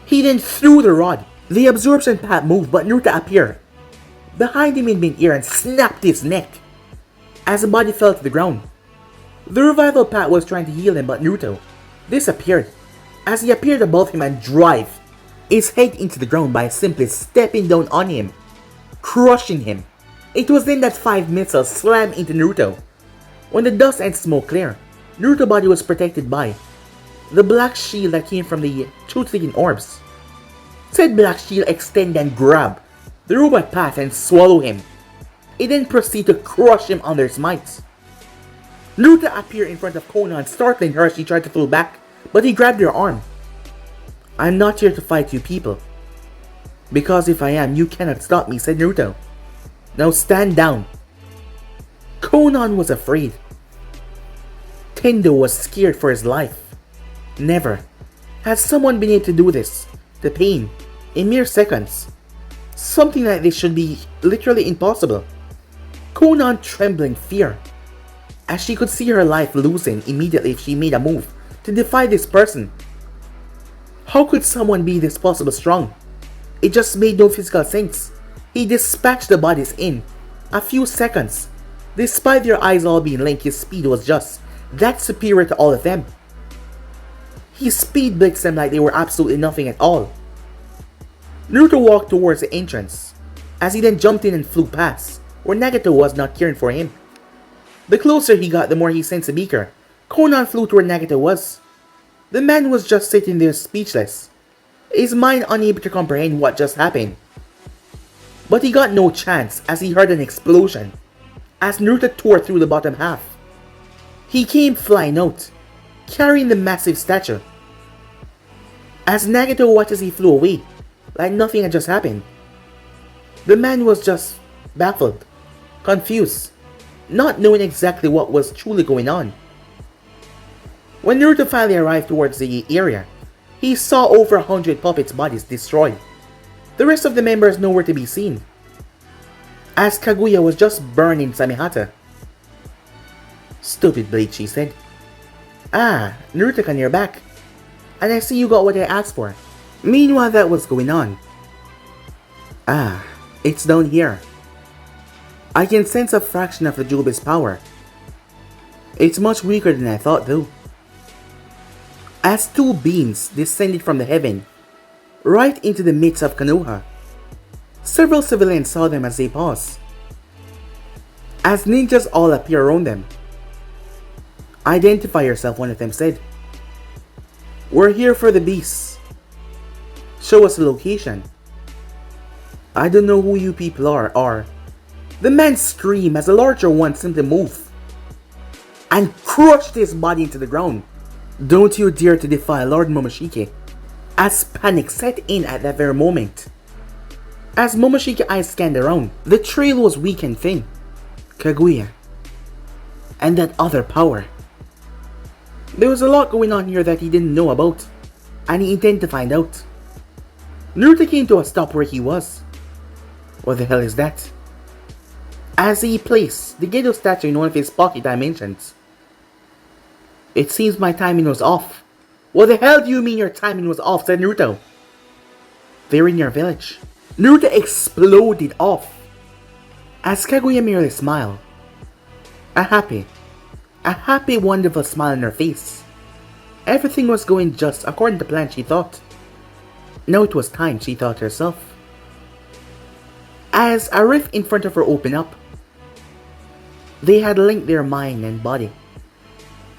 He then threw the rod. The absorption path moved, but Naruto appeared behind him in mid-air and snapped his neck as the body fell to the ground. The revival path was trying to heal him, but Naruto disappeared as he appeared above him and drive his head into the ground by simply stepping down on him, crushing him. It was then that 5 missiles slammed into Naruto. When the dust and smoke cleared, Naruto's body was protected by the black shield that came from the truth-seeking orbs. Said black shield extend and grab the robot path and swallow him. It then proceeded to crush him under its might. Naruto appeared in front of Conan, startling her as she tried to pull back, but he grabbed her arm. I'm not here to fight you people. Because if I am, you cannot stop me, said Naruto. Now stand down. Conan was afraid. Tendo was scared for his life. Never has someone been able to do this to pain in mere seconds. Something like this should be literally impossible. Conan trembled in fear as she could see her life losing immediately if she made a move to defy this person. How could someone be this possible strong? It just made no physical sense. He dispatched the bodies in a few seconds. Despite their eyes all being linked, his speed was just that superior to all of them. He speed blitzed them like they were absolutely nothing at all. Naruto walked towards the entrance, as he then jumped in and flew past, where Nagato was not caring for him. The closer he got, the more he sensed a beaker. Conan flew to where Nagato was. The man was just sitting there speechless, his mind unable to comprehend what just happened. But he got no chance as he heard an explosion, as Naruto tore through the bottom half. He came flying out, carrying the massive statue. As Nagato watched as he flew away, like nothing had just happened. The man was just baffled, confused, not knowing exactly what was truly going on. When Naruto finally arrived towards the area, he saw over 100 puppets' bodies destroyed. The rest of the members nowhere to be seen, as Kaguya was just burning Samihata. Stupid blade, she said. Ah, Naruto-kun, you're back. And I see you got what I asked for. Meanwhile that was going on. Ah, it's down here. I can sense a fraction of the Jubilee's power. It's much weaker than I thought though. As two beams descended from the heaven, right into the midst of Konoha. Several civilians saw them as they paused, as ninjas all appear around them. Identify yourself, one of them said. We're here for the beasts. Show us the location. I don't know who you people are. The man screamed as the larger one simply moved and crushed his body into the ground. Don't you dare to defy Lord Momoshiki, as panic set in at that very moment. As Momoshiki's eyes scanned around, the trail was weak and thin. Kaguya, and that other power. There was a lot going on here that he didn't know about, and he intended to find out. Naruto came to a stop where he was. What the hell is that? As he placed the Gedo statue in one of his pocket dimensions. It seems my timing was off. What the hell do you mean your timing was off, said Naruto. They're in your village. Naruto exploded off, as Kaguya merely smiled. A happy, wonderful smile on her face. Everything was going just according to plan, she thought. Now it was time, she thought to herself. As a rift in front of her opened up, they had linked their mind and body,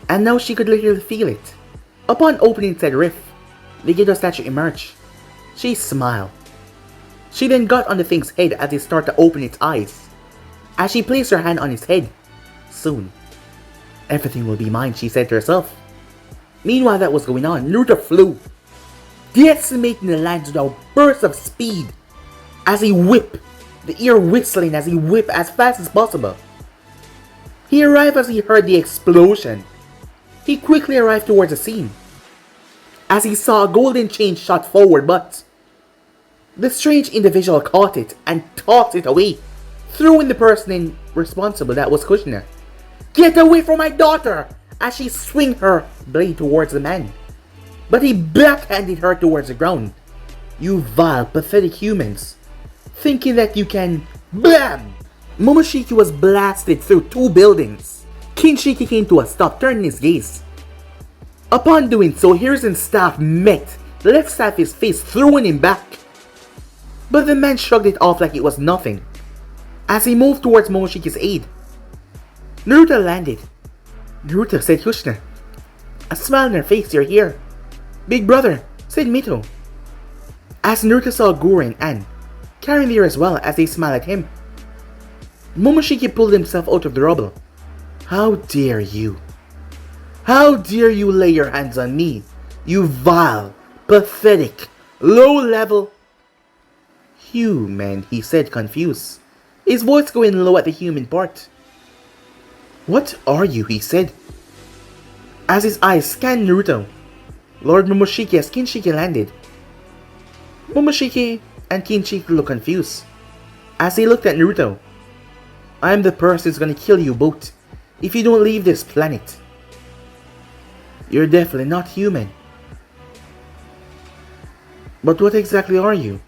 and now she could literally feel it. Upon opening said rift, the Gedo statue emerged. She smiled. She then got on the thing's head as it started to open its eyes. As she placed her hand on its head, soon, everything will be mine, she said to herself. Meanwhile that was going on, Naruto flew, decimating the land with a burst of speed as he whipped, the ear whistling as he whipped as fast as possible. He arrived as he heard the explosion. He quickly arrived towards the scene as he saw a golden chain shot forward, but the strange individual caught it and tossed it away, throwing the person responsible, that was Kushner. Get away from my daughter! As she swung her blade towards the man. But he backhanded her towards the ground. You vile, pathetic humans. Thinking that you can... BAM! Momoshiki was blasted through 2 buildings. Kinshiki came to a stop, turning his gaze. Upon doing so, Hiruzen's staff met, left side of his face, throwing him back. But the man shrugged it off like it was nothing, as he moved towards Momoshiki's aid. Naruto landed. Naruto, said Kushner. A smile on her face, you're here. Big brother, said Mito. As Naruto saw Gura and Ann, carrying there as well as they smiled at him. Momoshiki pulled himself out of the rubble. How dare you? How dare you lay your hands on me, you vile, pathetic, low-level human, he said, confused, his voice going low at the human part. What are you, he said, as his eyes scanned Naruto. Lord Momoshiki as Kinshiki landed. Momoshiki and Kinshiki looked confused as he looked at Naruto. I am the person who's gonna kill you both if you don't leave this planet. You're definitely not human. But what exactly are you?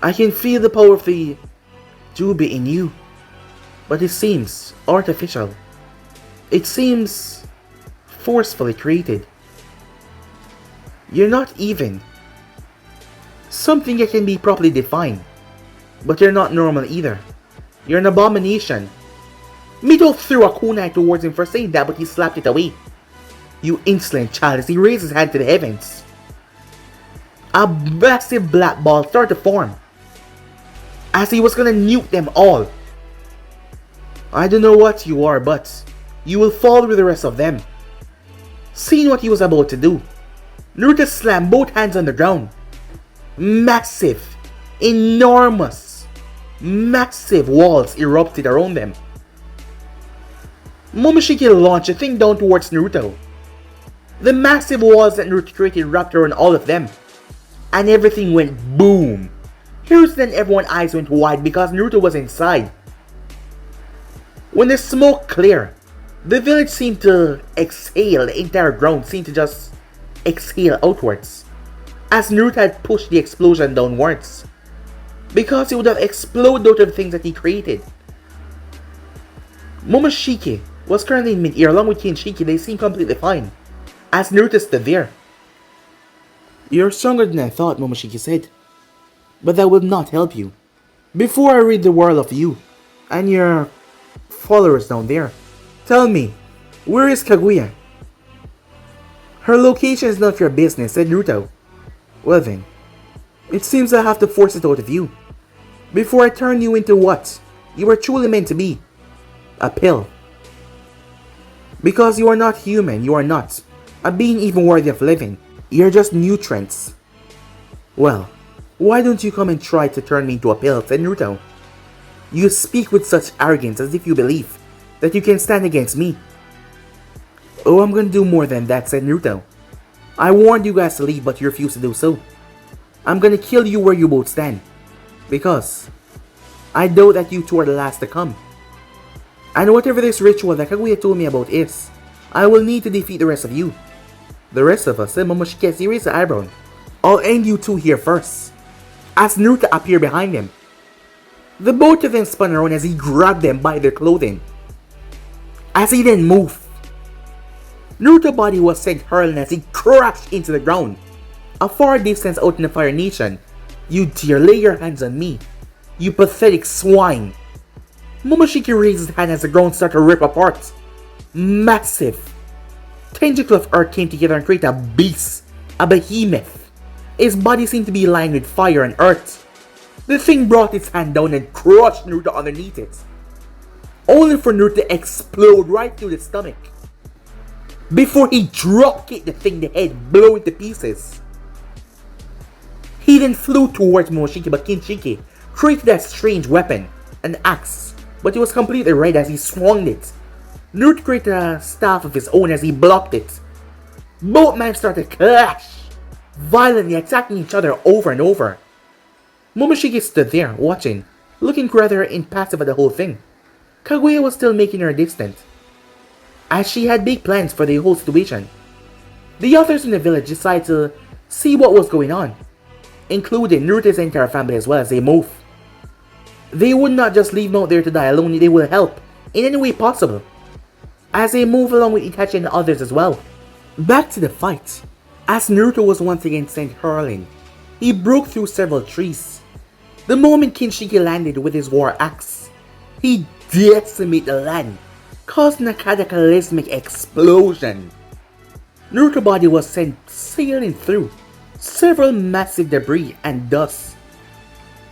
I can feel the power of the Jubi in you, but it seems artificial. It seems forcefully created. You're not even something that can be properly defined, but you're not normal either. You're an abomination. Mito threw a kunai towards him for saying that, but he slapped it away. You insolent child, as he raised his hand to the heavens. A massive black ball started to form, as he was gonna nuke them all. I don't know what you are, but you will fall with the rest of them. Seeing what he was about to do, Naruto slammed both hands on the ground. Massive, enormous, massive walls erupted around them. Momoshiki launched a thing down towards Naruto. The massive walls that Naruto created wrapped around all of them, and everything went boom. Here's then everyone's eyes went wide because Naruto was inside. When the smoke cleared, the village seemed to exhale, the entire ground seemed to just exhale outwards, as Naruto had pushed the explosion downwards, because he would have exploded out of the things that he created. Momoshiki was currently in mid-air along with Kinshiki. They seemed completely fine, as Naruto stood there. You're stronger than I thought, Momoshiki said, but that will not help you. Before I rid the world of you and your followers down there, tell me, where is Kaguya? Her location is not your business, said Naruto. Well then, it seems I have to force it out of you, before I turn you into what you were truly meant to be, a pill. Because you are not human, you are not a being even worthy of living. You're just nutrients. Well, why don't you come and try to turn me into a pill, said Naruto. You speak with such arrogance as if you believe that you can stand against me. Oh, I'm gonna do more than that, said Naruto. I warned you guys to leave, but you refused to do so. I'm gonna kill you where you both stand, because I doubt that you two are the last to come. And whatever this ritual that Kaguya told me about is, I will need to defeat the rest of you. The rest of us, said Momoshiki as he raised the eyebrow. I'll end you two here first, as Naruto appeared behind him. The both of them spun around as he grabbed them by their clothing, as he then moved. Naruto's body was sent hurling as he crashed into the ground. A far distance out in the Fire Nation. You dare lay your hands on me, you pathetic swine. Momoshiki raised his hand as the ground started to rip apart. Massive tentacle of earth came together and created a beast, a behemoth. His body seemed to be lined with fire and earth. The thing brought its hand down and crushed Naruto underneath it, only for Naruto to explode right through the stomach. Before he drop-kicked the thing, the head blew into pieces. He then flew towards Momoshiki, but Kinshiki created that strange weapon, an axe, but it was completely red as he swung it. Naruto created a staff of his own as he blocked it. Both men started to clash, violently attacking each other over and over. Momoshiki stood there, watching, looking rather impassive at the whole thing. Kaguya was still making her distant, as she had big plans for the whole situation. The others in the village decided to see what was going on, including Naruto's entire family as well as they move. They would not just leave him out there to die alone, they will help in any way possible, as they move along with Itachi and the others as well. Back to the fight, as Naruto was once again sent hurling. He broke through several trees. The moment Kinshiki landed with his war axe, he decimated the land, causing a cataclysmic explosion. Naruto's body was sent sailing through several massive debris and dust.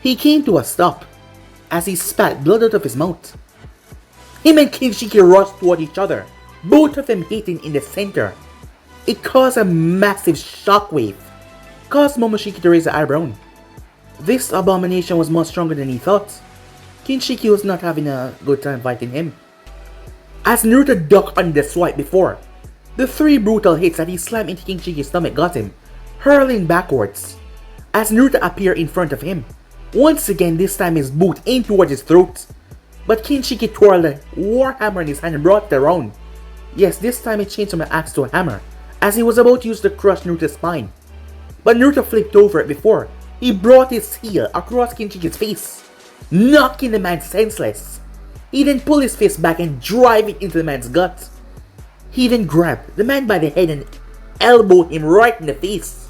He came to a stop as he spat blood out of his mouth. Him and Kinshiki rushed toward each other, both of them hitting in the center. It caused a massive shockwave, caused Momoshiki to raise an eyebrow. This abomination was much stronger than he thought. Kinshiki was not having a good time fighting him, as Naruto ducked under the swipe before. The three brutal hits that he slammed into Kinshiki's stomach got him, hurling backwards, as Naruto appeared in front of him. Once again, this time his boot aimed towards his throat, but Kinshiki twirled a war hammer in his hand and brought it around. Yes, this time it changed from an axe to a hammer, as he was about to use to crush Naruto's spine. But Naruto flipped over it before he brought his heel across Kinshiki's face, knocking the man senseless. He then pulled his fist back and drive it into the man's gut. He then grabbed the man by the head and elbowed him right in the face,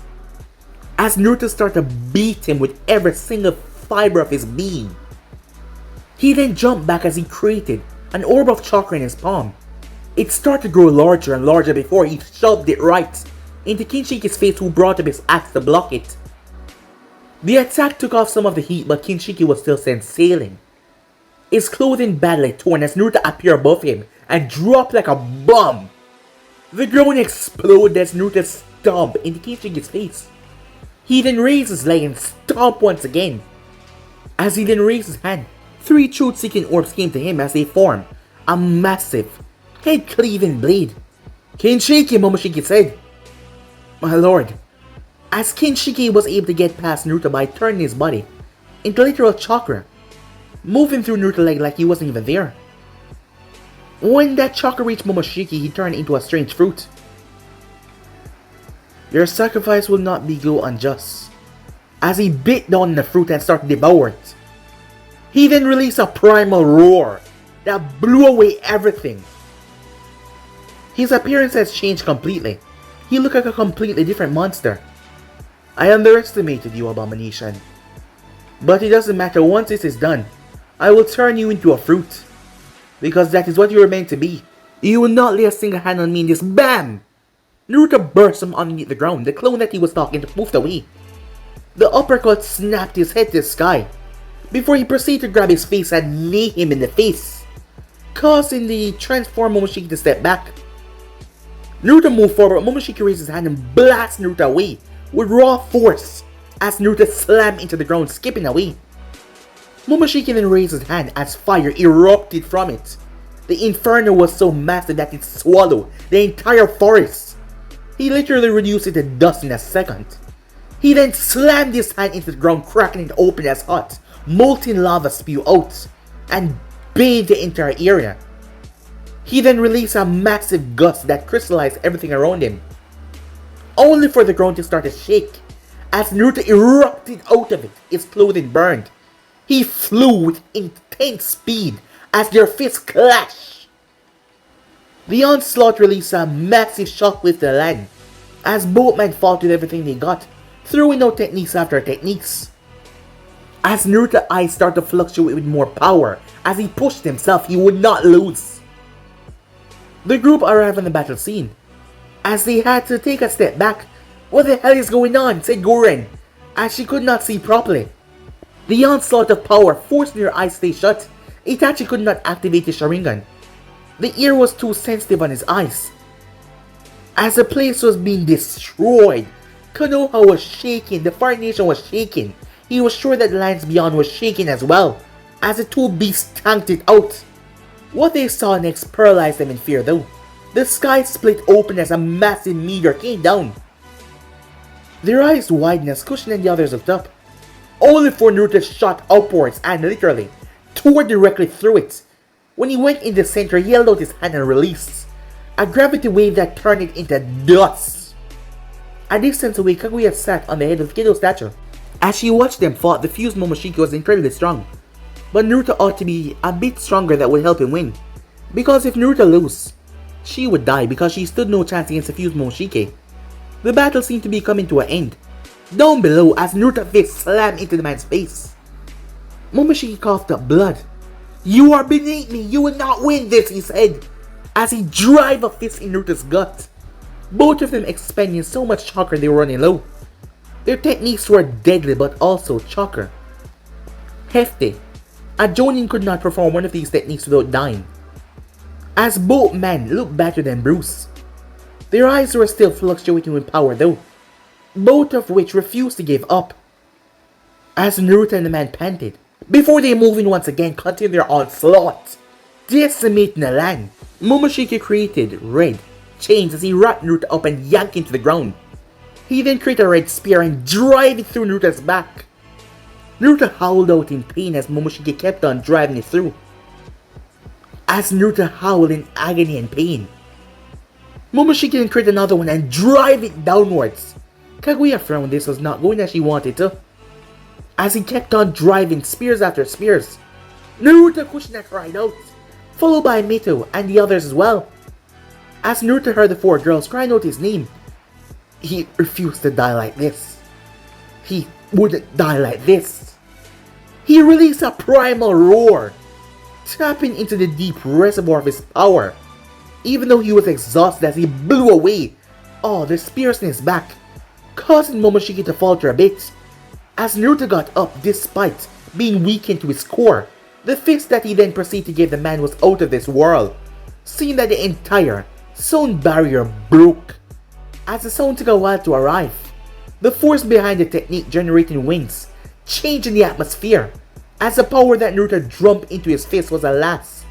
as Naruto started to beat him with every single fiber of his being. He then jumped back as he created an orb of chakra in his palm. It started to grow larger and larger before he shoved it right into Kinshiki's face, who brought up his axe to block it. The attack took off some of the heat, but Kinshiki was still sent sailing. His clothing badly torn as Naruto appeared above him and dropped like a bomb. The ground exploded as Naruto stomped into Kinshiki's face. He then raised his leg and stomped once again. As he then raised his hand, three truth-seeking orbs came to him as they formed a massive, head-cleaving blade. "Kinshiki," Momoshiki said. "My lord." As Kinshiki was able to get past Naruto by turning his body into literal chakra, moving through Naruto's leg like he wasn't even there. When that chakra reached Momoshiki, he turned into a strange fruit. "Your sacrifice will not be go unjust." As he bit down the fruit and started to devour it, he then released a primal roar that blew away everything. His appearance has changed completely. He looked like a completely different monster. "I underestimated you, abomination. But it doesn't matter, once this is done, I will turn you into a fruit. Because that is what you were meant to be. You will not lay a single hand on me in this." BAM! Naruto burst from underneath the ground. The clone that he was talking to poofed away. The uppercut snapped his head to the sky, before he proceeded to grab his face and knee him in the face, causing the transformed Momoshiki to step back. Naruto moved forward, but Momoshiki raised his hand and blasted Naruto away with raw force as Naruto slammed into the ground, skipping away. Momoshiki then raised his hand as fire erupted from it. The inferno was so massive that it swallowed the entire forest. He literally reduced it to dust in a second. He then slammed his hand into the ground, cracking it open as hot, molten lava spewed out and bathed the entire area. He then released a massive gust that crystallized everything around him, only for the ground to start to shake as Naruto erupted out of it, his clothing burned. He flew with intense speed as their fists clashed. The onslaught released a massive shockwave to the land, as both men fought with everything they got, throwing out techniques after techniques. As Naruto's eyes started to fluctuate with more power, as he pushed himself, he would not lose. The group arrived on the battle scene, as they had to take a step back. "What the hell is going on?" said Goren, as she could not see properly. The onslaught of power forced her eyes to stay shut. Itachi could not activate his Sharingan. The ear was too sensitive on his eyes. As the place was being destroyed, Konoha was shaking, the Fire Nation was shaking. He was sure that the lands beyond was shaking as well, as the two beasts tanked it out. What they saw next paralyzed them in fear though. The sky split open as a massive meteor came down. Their eyes widened as Kushina and the others looked up, only for Naruto to shot upwards and literally tore directly through it. When he went in the center, he held out his hand and released a gravity wave that turned it into dust. A distance away, Kaguya sat on the head of Kido's statue. As she watched them fight, the fused Momoshiki was incredibly strong. But Naruto ought to be a bit stronger that would help him win. Because if Naruto lose, she would die because she stood no chance against the fused Momoshiki. The battle seemed to be coming to an end. Down below, as Naruto's fist slammed into the man's face, Momoshiki coughed up blood. "You are beneath me, you will not win this," he said, as he drive a fist in Naruto's gut. Both of them expending so much chakra they were running low. Their techniques were deadly but also chakra hefty. A Jonin could not perform one of these techniques without dying. As both men looked battered and bruised, their eyes were still fluctuating with power though, both of which refused to give up. As Naruto and the man panted, before they moved in once again, continued their onslaught, decimating the land. Momoshiki created red chains as he wrapped Naruto up and yanked him to the ground. He then created a red spear and drive it through Naruto's back. Naruto howled out in pain as Momoshiki kept on driving it through. As Naruto howled in agony and pain, Momoshiki then created another one and drive it downwards. Kaguya frowned. This was not going as she wanted to, as he kept on driving spears after spears. Naruto Kushina cried out, followed by Mito and the others as well. As Naruto heard the four girls crying out his name, he refused to die like this. He wouldn't die like this. He released a primal roar, tapping into the deep reservoir of his power. Even though he was exhausted as he blew away all the spears in his back, causing Momoshiki to falter a bit. As Naruto got up despite being weakened to his core, the fist that he then proceeded to give the man was out of this world, seeing that the entire sound barrier broke. As the sound took a while to arrive, the force behind the technique generating winds changed in the atmosphere, as the power that Naruto drummed into his fist was the last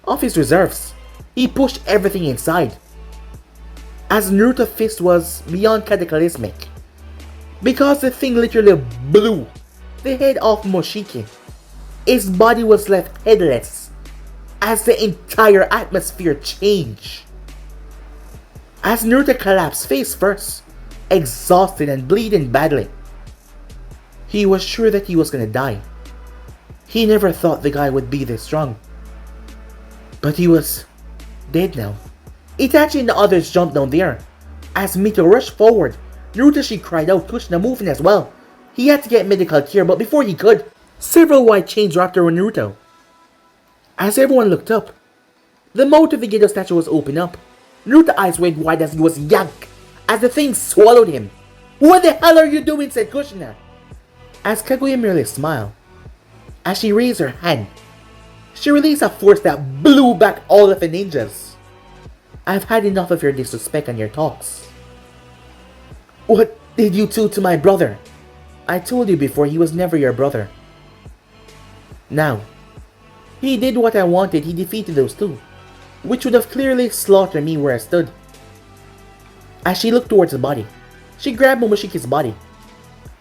of his reserves. He pushed everything inside, as Naruto's fist was beyond cataclysmic, because the thing literally blew the head off Momoshiki. His body was left headless as the entire atmosphere changed. As Naruto collapsed face first, exhausted and bleeding badly, he was sure that he was gonna die. He never thought the guy would be this strong, but he was dead now. Itachi and the others jumped down there. As Mito rushed forward, Naruto, she cried out, Kushina moving as well. He had to get medical care, but before he could, several white chains wrapped around Naruto. As everyone looked up, the mouth of the Gedo statue was opened up. Naruto's eyes went wide as he was yanked, as the thing swallowed him. "What the hell are you doing?" said Kushina. As Kaguya merely smiled, as she raised her hand, she released a force that blew back all of the ninjas. "I've had enough of your disrespect and your talks. What did you do to my brother? I told you before, he was never your brother. Now, he did what I wanted. He defeated those two, which would have clearly slaughtered me where I stood." As she looked towards the body, she grabbed Momoshiki's body.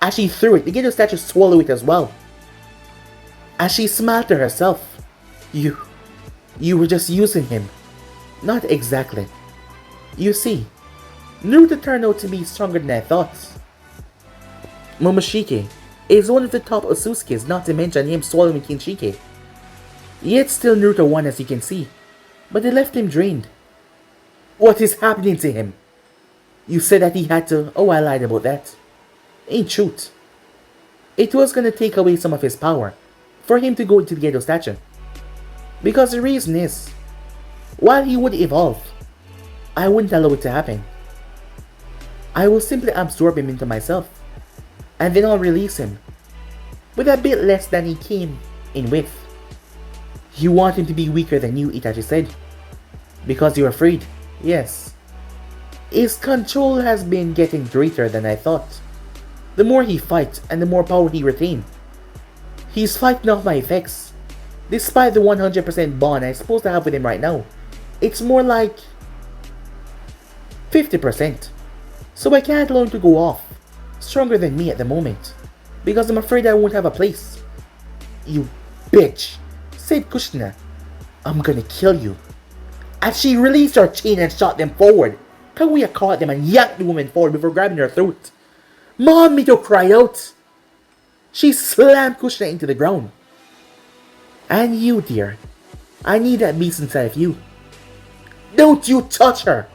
As she threw it, the Gedo statue swallowed it as well. As she smiled to herself, You were just using him." "Not exactly. You see, Naruto turned out to be stronger than I thought. Momoshiki is one of the top Otsukis, not to mention him swallowing Kinshiki. Yet still Naruto won, as you can see, but they left him drained. What is happening to him? You said that he had to... Oh, I lied about that. Ain't truth. It was gonna take away some of his power for him to go into the Gedo statue. Because the reason is, while he would evolve, I wouldn't allow it to happen. I will simply absorb him into myself, and then I'll release him with a bit less than he came in with. You want him to be weaker than you, Itachi said. Because you're afraid. Yes. His control has been getting greater than I thought. The more he fights and the more power he retains. He's fighting off my effects. Despite the 100% bond I'm supposed to have with him right now, it's more like 50%. So I can't allow him to go off stronger than me at the moment, because I'm afraid I won't have a place. You bitch, said Kushina. I'm gonna kill you. As she released her chain and shot them forward, Kaguya caught them and yanked the woman forward before grabbing her throat. Mom, Mito cried out. She slammed Kushina into the ground. And you, dear, I need that beast inside of you. Don't you touch her!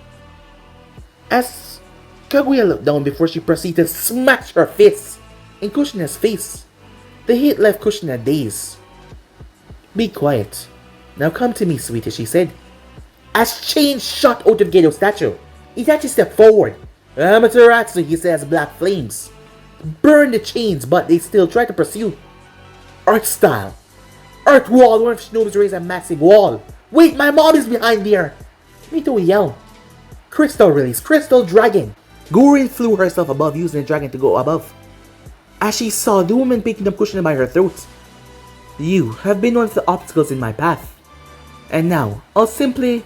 As Kaguya looked down before she proceeded to smash her fist in Kushina's face, the hit left Kushina dazed. Be quiet. Now come to me, sweetie, she said. As chains shot out of Gedo's statue, Itachi stepped forward. Amaterasu, he says, black flames burn the chains, but they still try to pursue. Earth style. Earth wall, one of Shinobi's raised a massive wall. Wait, my mom is behind there. Mito yelled. Crystal release, crystal dragon. Gurin flew herself above, using the dragon to go above. As she saw the woman picking up Kushina by her throat. You have been one of the obstacles in my path. And now, I'll simply...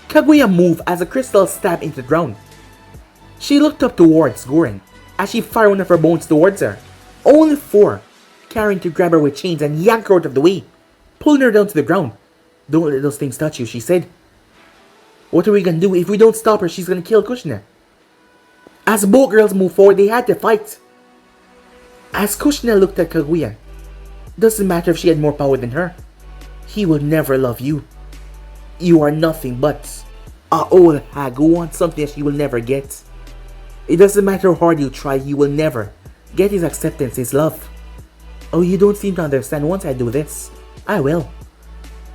Kaguya moved as a crystal stabbed into the ground. She looked up towards Gurin as she fired one of her bones towards her. Only four, carrying to grab her with chains and yank her out of the way, pulling her down to the ground. Don't let those things touch you, she said. What are we gonna do? If we don't stop her, she's gonna kill Kushina. As both girls moved forward, they had to fight. As Kushina looked at Kaguya, doesn't matter if she had more power than her. He will never love you. You are nothing but a old hag who wants something that she will never get. It doesn't matter how hard you try, you will never get his acceptance, his love. Oh, you don't seem to understand. Once I do this, I will.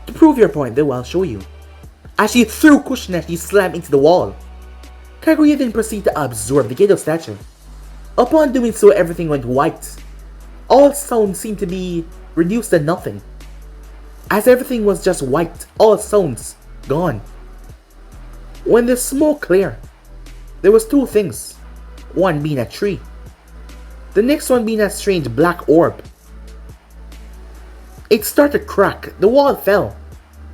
To prove your point though, I'll show you. As she threw Kushina, she slammed into the wall. Kaguya then proceeded to absorb the Gedo statue. Upon doing so, everything went white. All sounds seemed to be reduced to nothing. As everything was just white, all sounds gone. When the smoke cleared, there was two things. One being a tree. The next one being a strange black orb. It started to crack. The wall fell.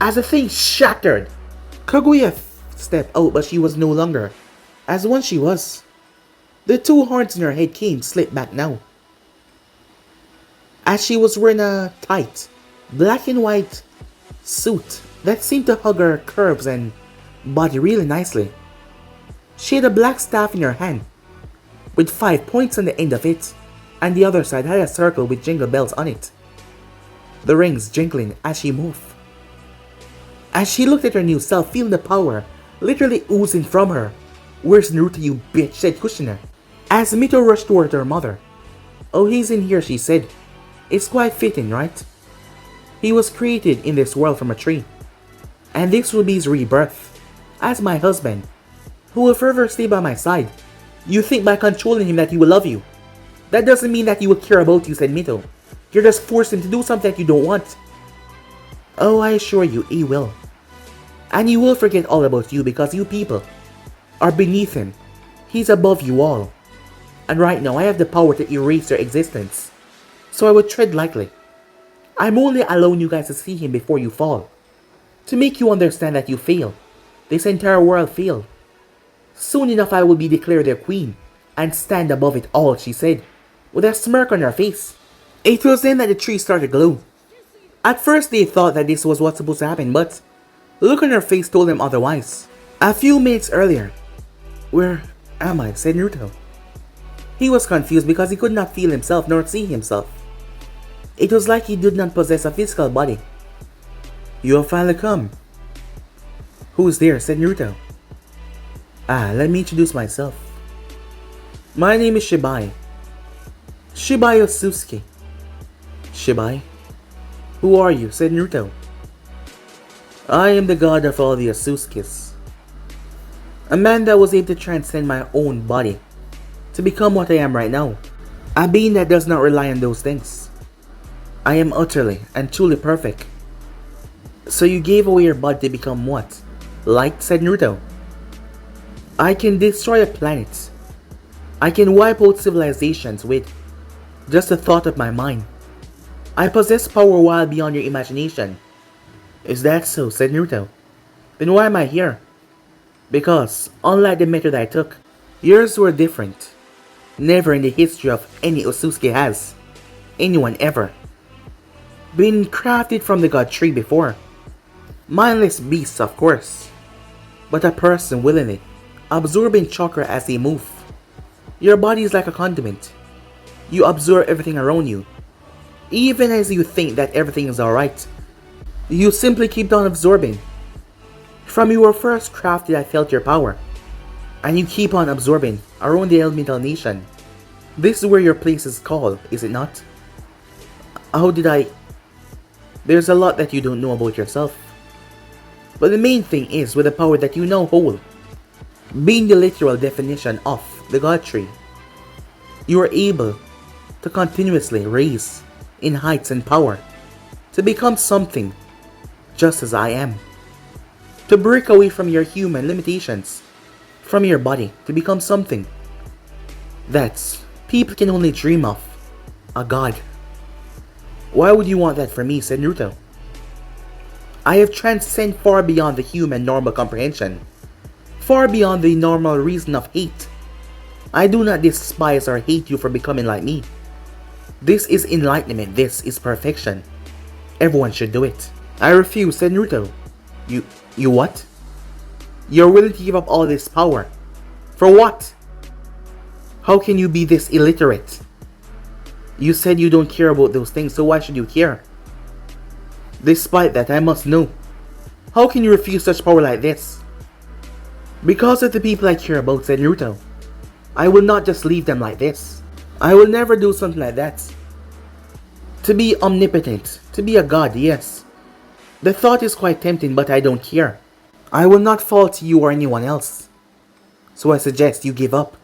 As the thing shattered. Kaguya stepped out, but she was no longer as one she was. The two horns in her head came slipped back now. As she was wearing a tight, black and white suit that seemed to hug her curves and body really nicely. She had a black staff in her hand, with 5 points on the end of it, and the other side had a circle with jingle bells on it. The rings jingling as she moved. As she looked at her new self, feeling the power literally oozing from her. Where's Naruto, you bitch, said Kushina. As Mito rushed toward her mother. Oh, he's in here, she said. It's quite fitting, right? He was created in this world from a tree. And this will be his rebirth. As my husband, who will forever stay by my side. You think by controlling him that he will love you. That doesn't mean that he will care about you, said Mito. You're just forcing him to do something that you don't want. Oh, I assure you, he will. And he will forget all about you because you people are beneath him. He's above you all. And right now I have the power to erase your existence. So I would tread lightly. I'm only allowing you guys to see him before you fall. To make you understand that you failed. This entire world failed. Soon enough I will be declared their queen and stand above it all, she said, with a smirk on her face. It was then that the tree started to glow. At first they thought that this was what's supposed to happen, but the look on her face told them otherwise. A few minutes earlier, where am I? Said Naruto. He was confused because he could not feel himself nor see himself. It was like he did not possess a physical body. You have finally come. Who's there? Said Naruto. Let me introduce myself. My name is Shibai. Shibai Osusuke. Shibai? Who are you? Said Naruto. I am the god of all the Osusukes. A man that was able to transcend my own body to become what I am right now. A being that does not rely on those things. I am utterly and truly perfect. So you gave away your body to become what? Light, said Naruto. I can destroy a planet. I can wipe out civilizations with just the thought of my mind. I possess power well beyond your imagination. Is that so? Said Naruto. Then why am I here? Because, unlike the method I took, yours were different. Never in the history of any Osusuke has anyone ever been crafted from the god tree before. Mindless beasts, of course, but a person willingly absorbing chakra as they move. Your body is like a conduit. You absorb everything around you. Even as you think that everything is alright, you simply keep on absorbing. From you were first crafted, I felt your power. And you keep on absorbing around the elemental nation. This is where your place is called, is it not? How did I... There's a lot that you don't know about yourself. But the main thing is with the power that you now hold, being the literal definition of the god tree, you are able to continuously raise in heights and power to become something just as I am. To break away from your human limitations, from your body, to become something that people can only dream of, a god. Why would you want that for me? Said Naruto. I have transcended far beyond the human normal comprehension, far beyond the normal reason of hate. I do not despise or hate you for becoming like me. This is enlightenment, this is perfection. Everyone should do it. I refuse, said Naruto. You what? You're willing to give up all this power. For what? How can you be this illiterate? You said you don't care about those things, so why should you care? Despite that, I must know. How can you refuse such power like this? Because of the people I care about, said Naruto. I will not just leave them like this. I will never do something like that. To be omnipotent, to be a god, yes. The thought is quite tempting, but I don't care. I will not fall to you or anyone else. So I suggest you give up.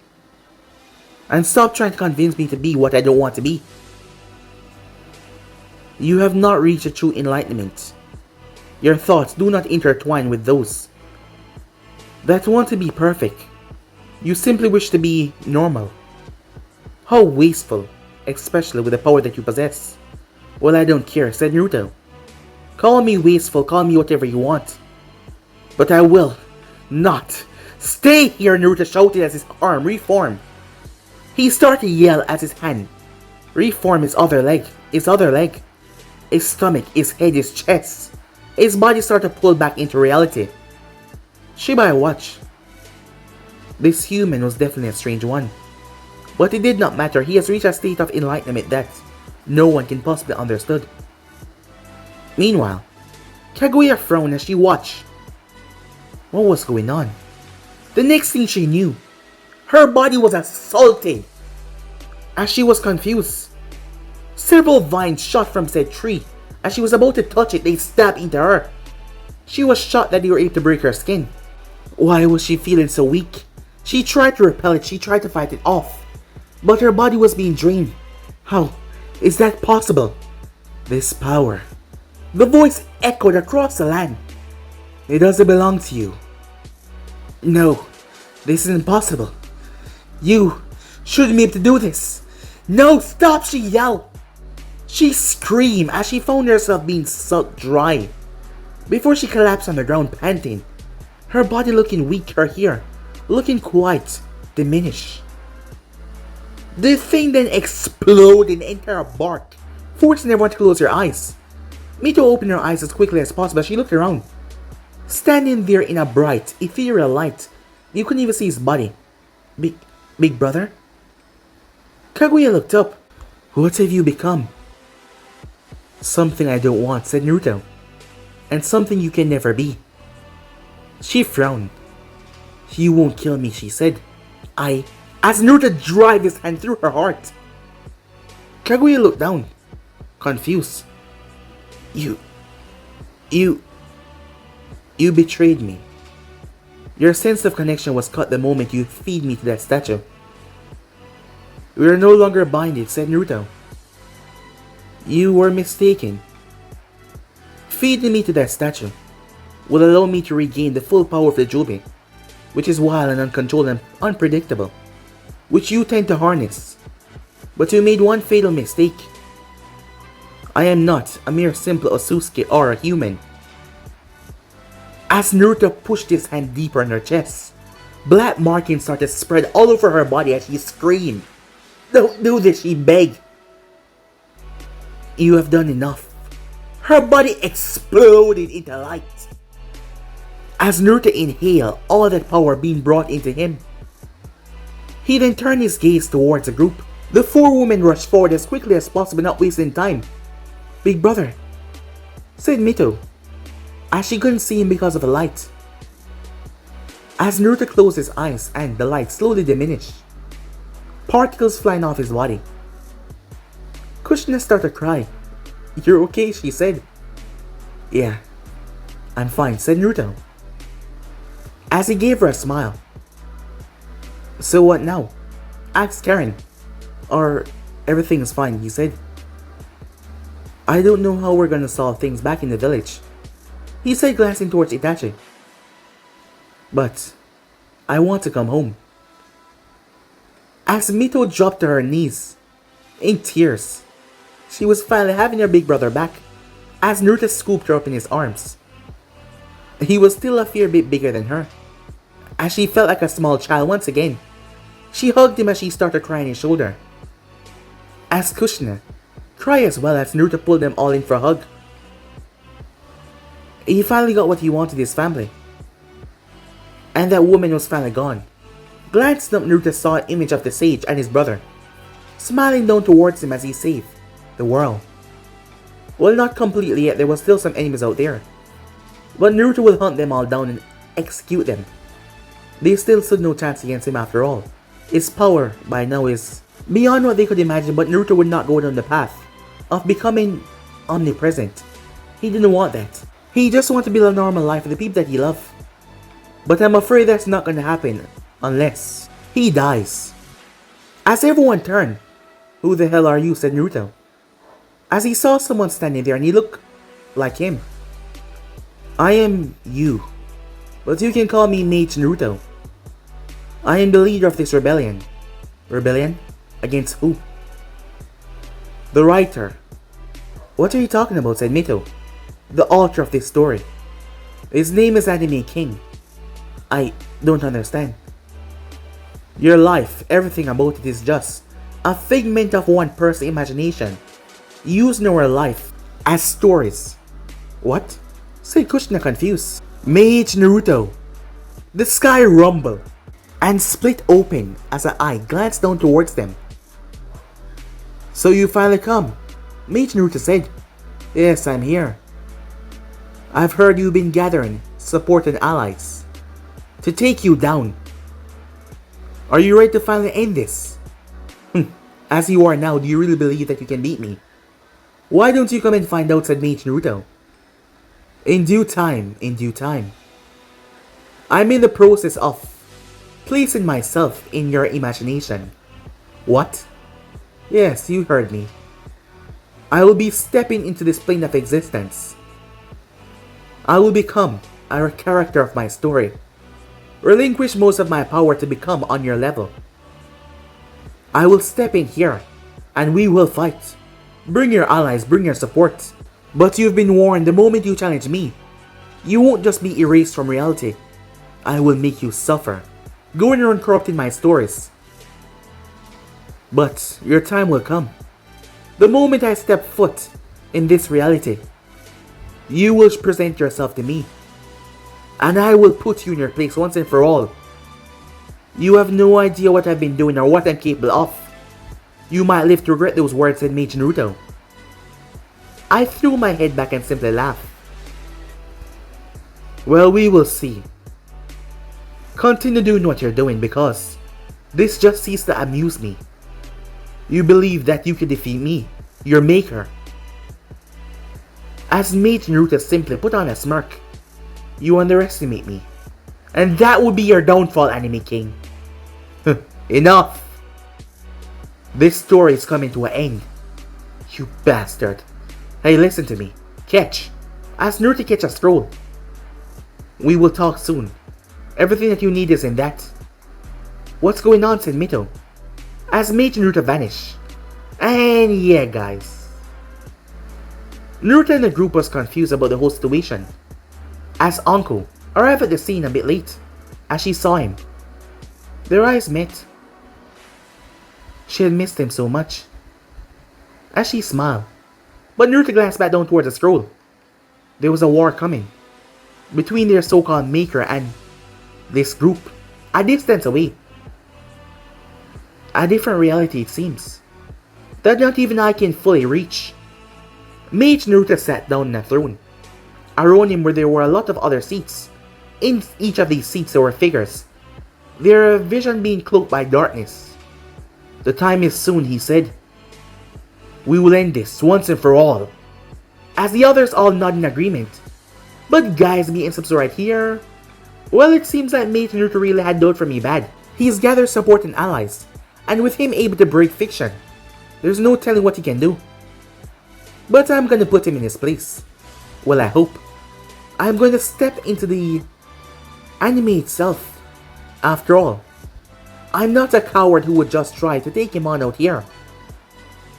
And stop trying to convince me to be what I don't want to be. You have not reached a true enlightenment. Your thoughts do not intertwine with those that want to be perfect. You simply wish to be normal. How wasteful, especially with the power that you possess. Well, I don't care, said Naruto. Call me wasteful, call me whatever you want. But I will not stay here, Naruto shouted as his arm reformed. He started to yell as his hand reformed his other leg, his stomach, his head, his chest. His body started to pull back into reality. Shibai watched. This human was definitely a strange one. But it did not matter, he has reached a state of enlightenment that no one can possibly understand. Meanwhile, Kaguya frowned as she watched. What was going on? The next thing she knew, her body was assaulted. As she was confused, several vines shot from said tree. As she was about to touch it, they stabbed into her. She was shocked that they were able to break her skin. Why was she feeling so weak? She tried to repel it, she tried to fight it off. But her body was being drained. How is that possible? This power. The voice echoed across the land. It doesn't belong to you. No, this is impossible. You shouldn't be able to do this. No, stop, she yelled. She screamed as she found herself being sucked dry. Before she collapsed on the ground panting, her body looking weak, her hair looking quite diminished. The thing then exploded in entire bark, forcing everyone to close their eyes. Mito opened her eyes as quickly as possible as she looked around. Standing there in a bright, ethereal light, you couldn't even see his body. Big brother? Kaguya looked up. What have you become? Something I don't want, said Naruto. And something you can never be. She frowned. You won't kill me, she said. As Naruto drive his hand through her heart. Kaguya looked down, confused. You betrayed me. Your sense of connection was cut the moment you feed me to that statue. We are no longer binded, said Naruto. You were mistaken. Feeding me to that statue will allow me to regain the full power of the Jubi, which is wild and uncontrolled and unpredictable, which you tend to harness. But you made one fatal mistake. I am not a mere simple Osusuke or a human. As Naruto pushed his hand deeper in her chest, black markings started to spread all over her body as she screamed. Don't do this, she begged. You have done enough. Her body exploded into light. As Naruto inhaled all that power being brought into him, he then turned his gaze towards the group. The four women rushed forward as quickly as possible, not wasting time. Big brother, said Mito, as she couldn't see him because of the light. As Naruto closed his eyes and the light slowly diminished, particles flying off his body. Kushina started to cry. You're okay, she said. Yeah, I'm fine, said Naruto, as he gave her a smile. So what now? Asked Karen. Or everything's fine, he said. I don't know how we're gonna solve things back in the village, he said, glancing towards Itachi. But I want to come home. As Mito dropped to her knees, in tears, she was finally having her big brother back, as Naruto scooped her up in his arms. He was still a fair bit bigger than her, as she felt like a small child once again. She hugged him as she started crying on his shoulder. As Kushina cried as well as Naruto pulled them all in for a hug. He finally got what he wanted, his family. And that woman was finally gone. Glancing up, Naruto saw an image of the sage and his brother, smiling down towards him as he saved the world. Well, not completely yet, there was still some enemies out there, but Naruto will hunt them all down and execute them. They still stood no chance against him after all. His power by now is beyond what they could imagine, but Naruto would not go down the path of becoming omnipresent. He didn't want that. He just wanted to build a normal life for the people that he loved. But I'm afraid that's not going to happen unless he dies. As everyone turned, who the hell are you, said Naruto, as he saw someone standing there and he looked like him. I am you, but you can call me Mage Naruto. I am the leader of this rebellion. Rebellion? Against who? The writer. What are you talking about, said Mito, the author of this story. His name is Anime King. I don't understand. Your life, everything about it is just a figment of one person's imagination, using our life as stories. What? Said Kushina, confused. Mage Naruto. The sky rumbled and split open as an eye glanced down towards them. So you finally come, Mage Naruto said. Yes, I'm here. I've heard you've been gathering support and allies to take you down. Are you ready to finally end this? As you are now, do you really believe that you can beat me? Why don't you come and find out, said Mage Naruto. In due time, in due time. I'm in the process of placing myself in your imagination. What? Yes, you heard me. I will be stepping into this plane of existence. I will become a character of my story. Relinquish most of my power to become on your level. I will step in here, and we will fight. Bring your allies, bring your support. But you've been warned, the moment you challenge me, you won't just be erased from reality. I will make you suffer, going around corrupting my stories. But your time will come. The moment I step foot in this reality, you will present yourself to me, and I will put you in your place once and for all. You have no idea what I've been doing or what I'm capable of. You might live to regret those words, said Mage Naruto. I threw my head back and simply laughed. Well, we will see. Continue doing what you're doing because this just ceased to amuse me. You believe that you can defeat me, your maker. As Mage Naruto simply put on a smirk. You underestimate me. And that would be your downfall, Anime King. Enough! This story is coming to an end. You bastard. Hey, listen to me. Catch. As Naruto catch a scroll. We will talk soon. Everything that you need is in that. What's going on, said Mito? As Mage Naruto vanish. And yeah, guys. Naruto and the group was confused about the whole situation. As Anko arrived at the scene a bit late, as she saw him. Their eyes met. She had missed him so much. As she smiled, but Naruto glanced back down towards the scroll. There was a war coming between their so-called maker and this group, a distance away. A different reality, it seems, that not even I can fully reach. Mage Naruto sat down on a throne. Around him where there were a lot of other seats. In each of these seats there were figures, their vision being cloaked by darkness. The time is soon, he said. We will end this once and for all. As the others all nod in agreement. But guys, me and subs right here. Well, it seems that Mage Naruto really had doubt for me bad. He's gathered support and allies, and with him able to break fiction, there's no telling what he can do. But I'm gonna put him in his place. Well, I hope. I'm going to step into the anime itself. After all, I'm not a coward who would just try to take him on out here.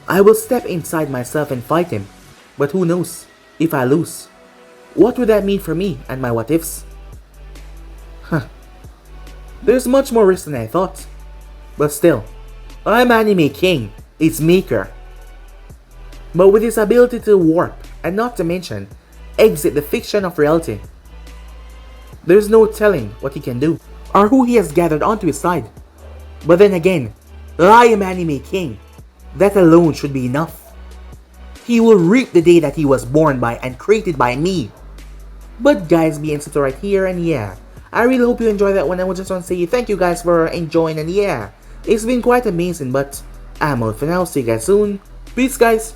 I will step inside myself and fight him. But who knows, if I lose, what would that mean for me and my what ifs? There's much more risk than I thought. But still, I'm Anime King, its maker. But with his ability to warp, and not to mention, exit the fiction of reality, there's no telling what he can do, or who he has gathered onto his side. But then again, I am Anime King. That alone should be enough. He will reap the day that he was born by and created by me. But guys, be instant right here, and yeah, I really hope you enjoyed that one. I would just want to say thank you guys for enjoying, and yeah, it's been quite amazing. But I'm out for now. See you guys soon. Peace, guys.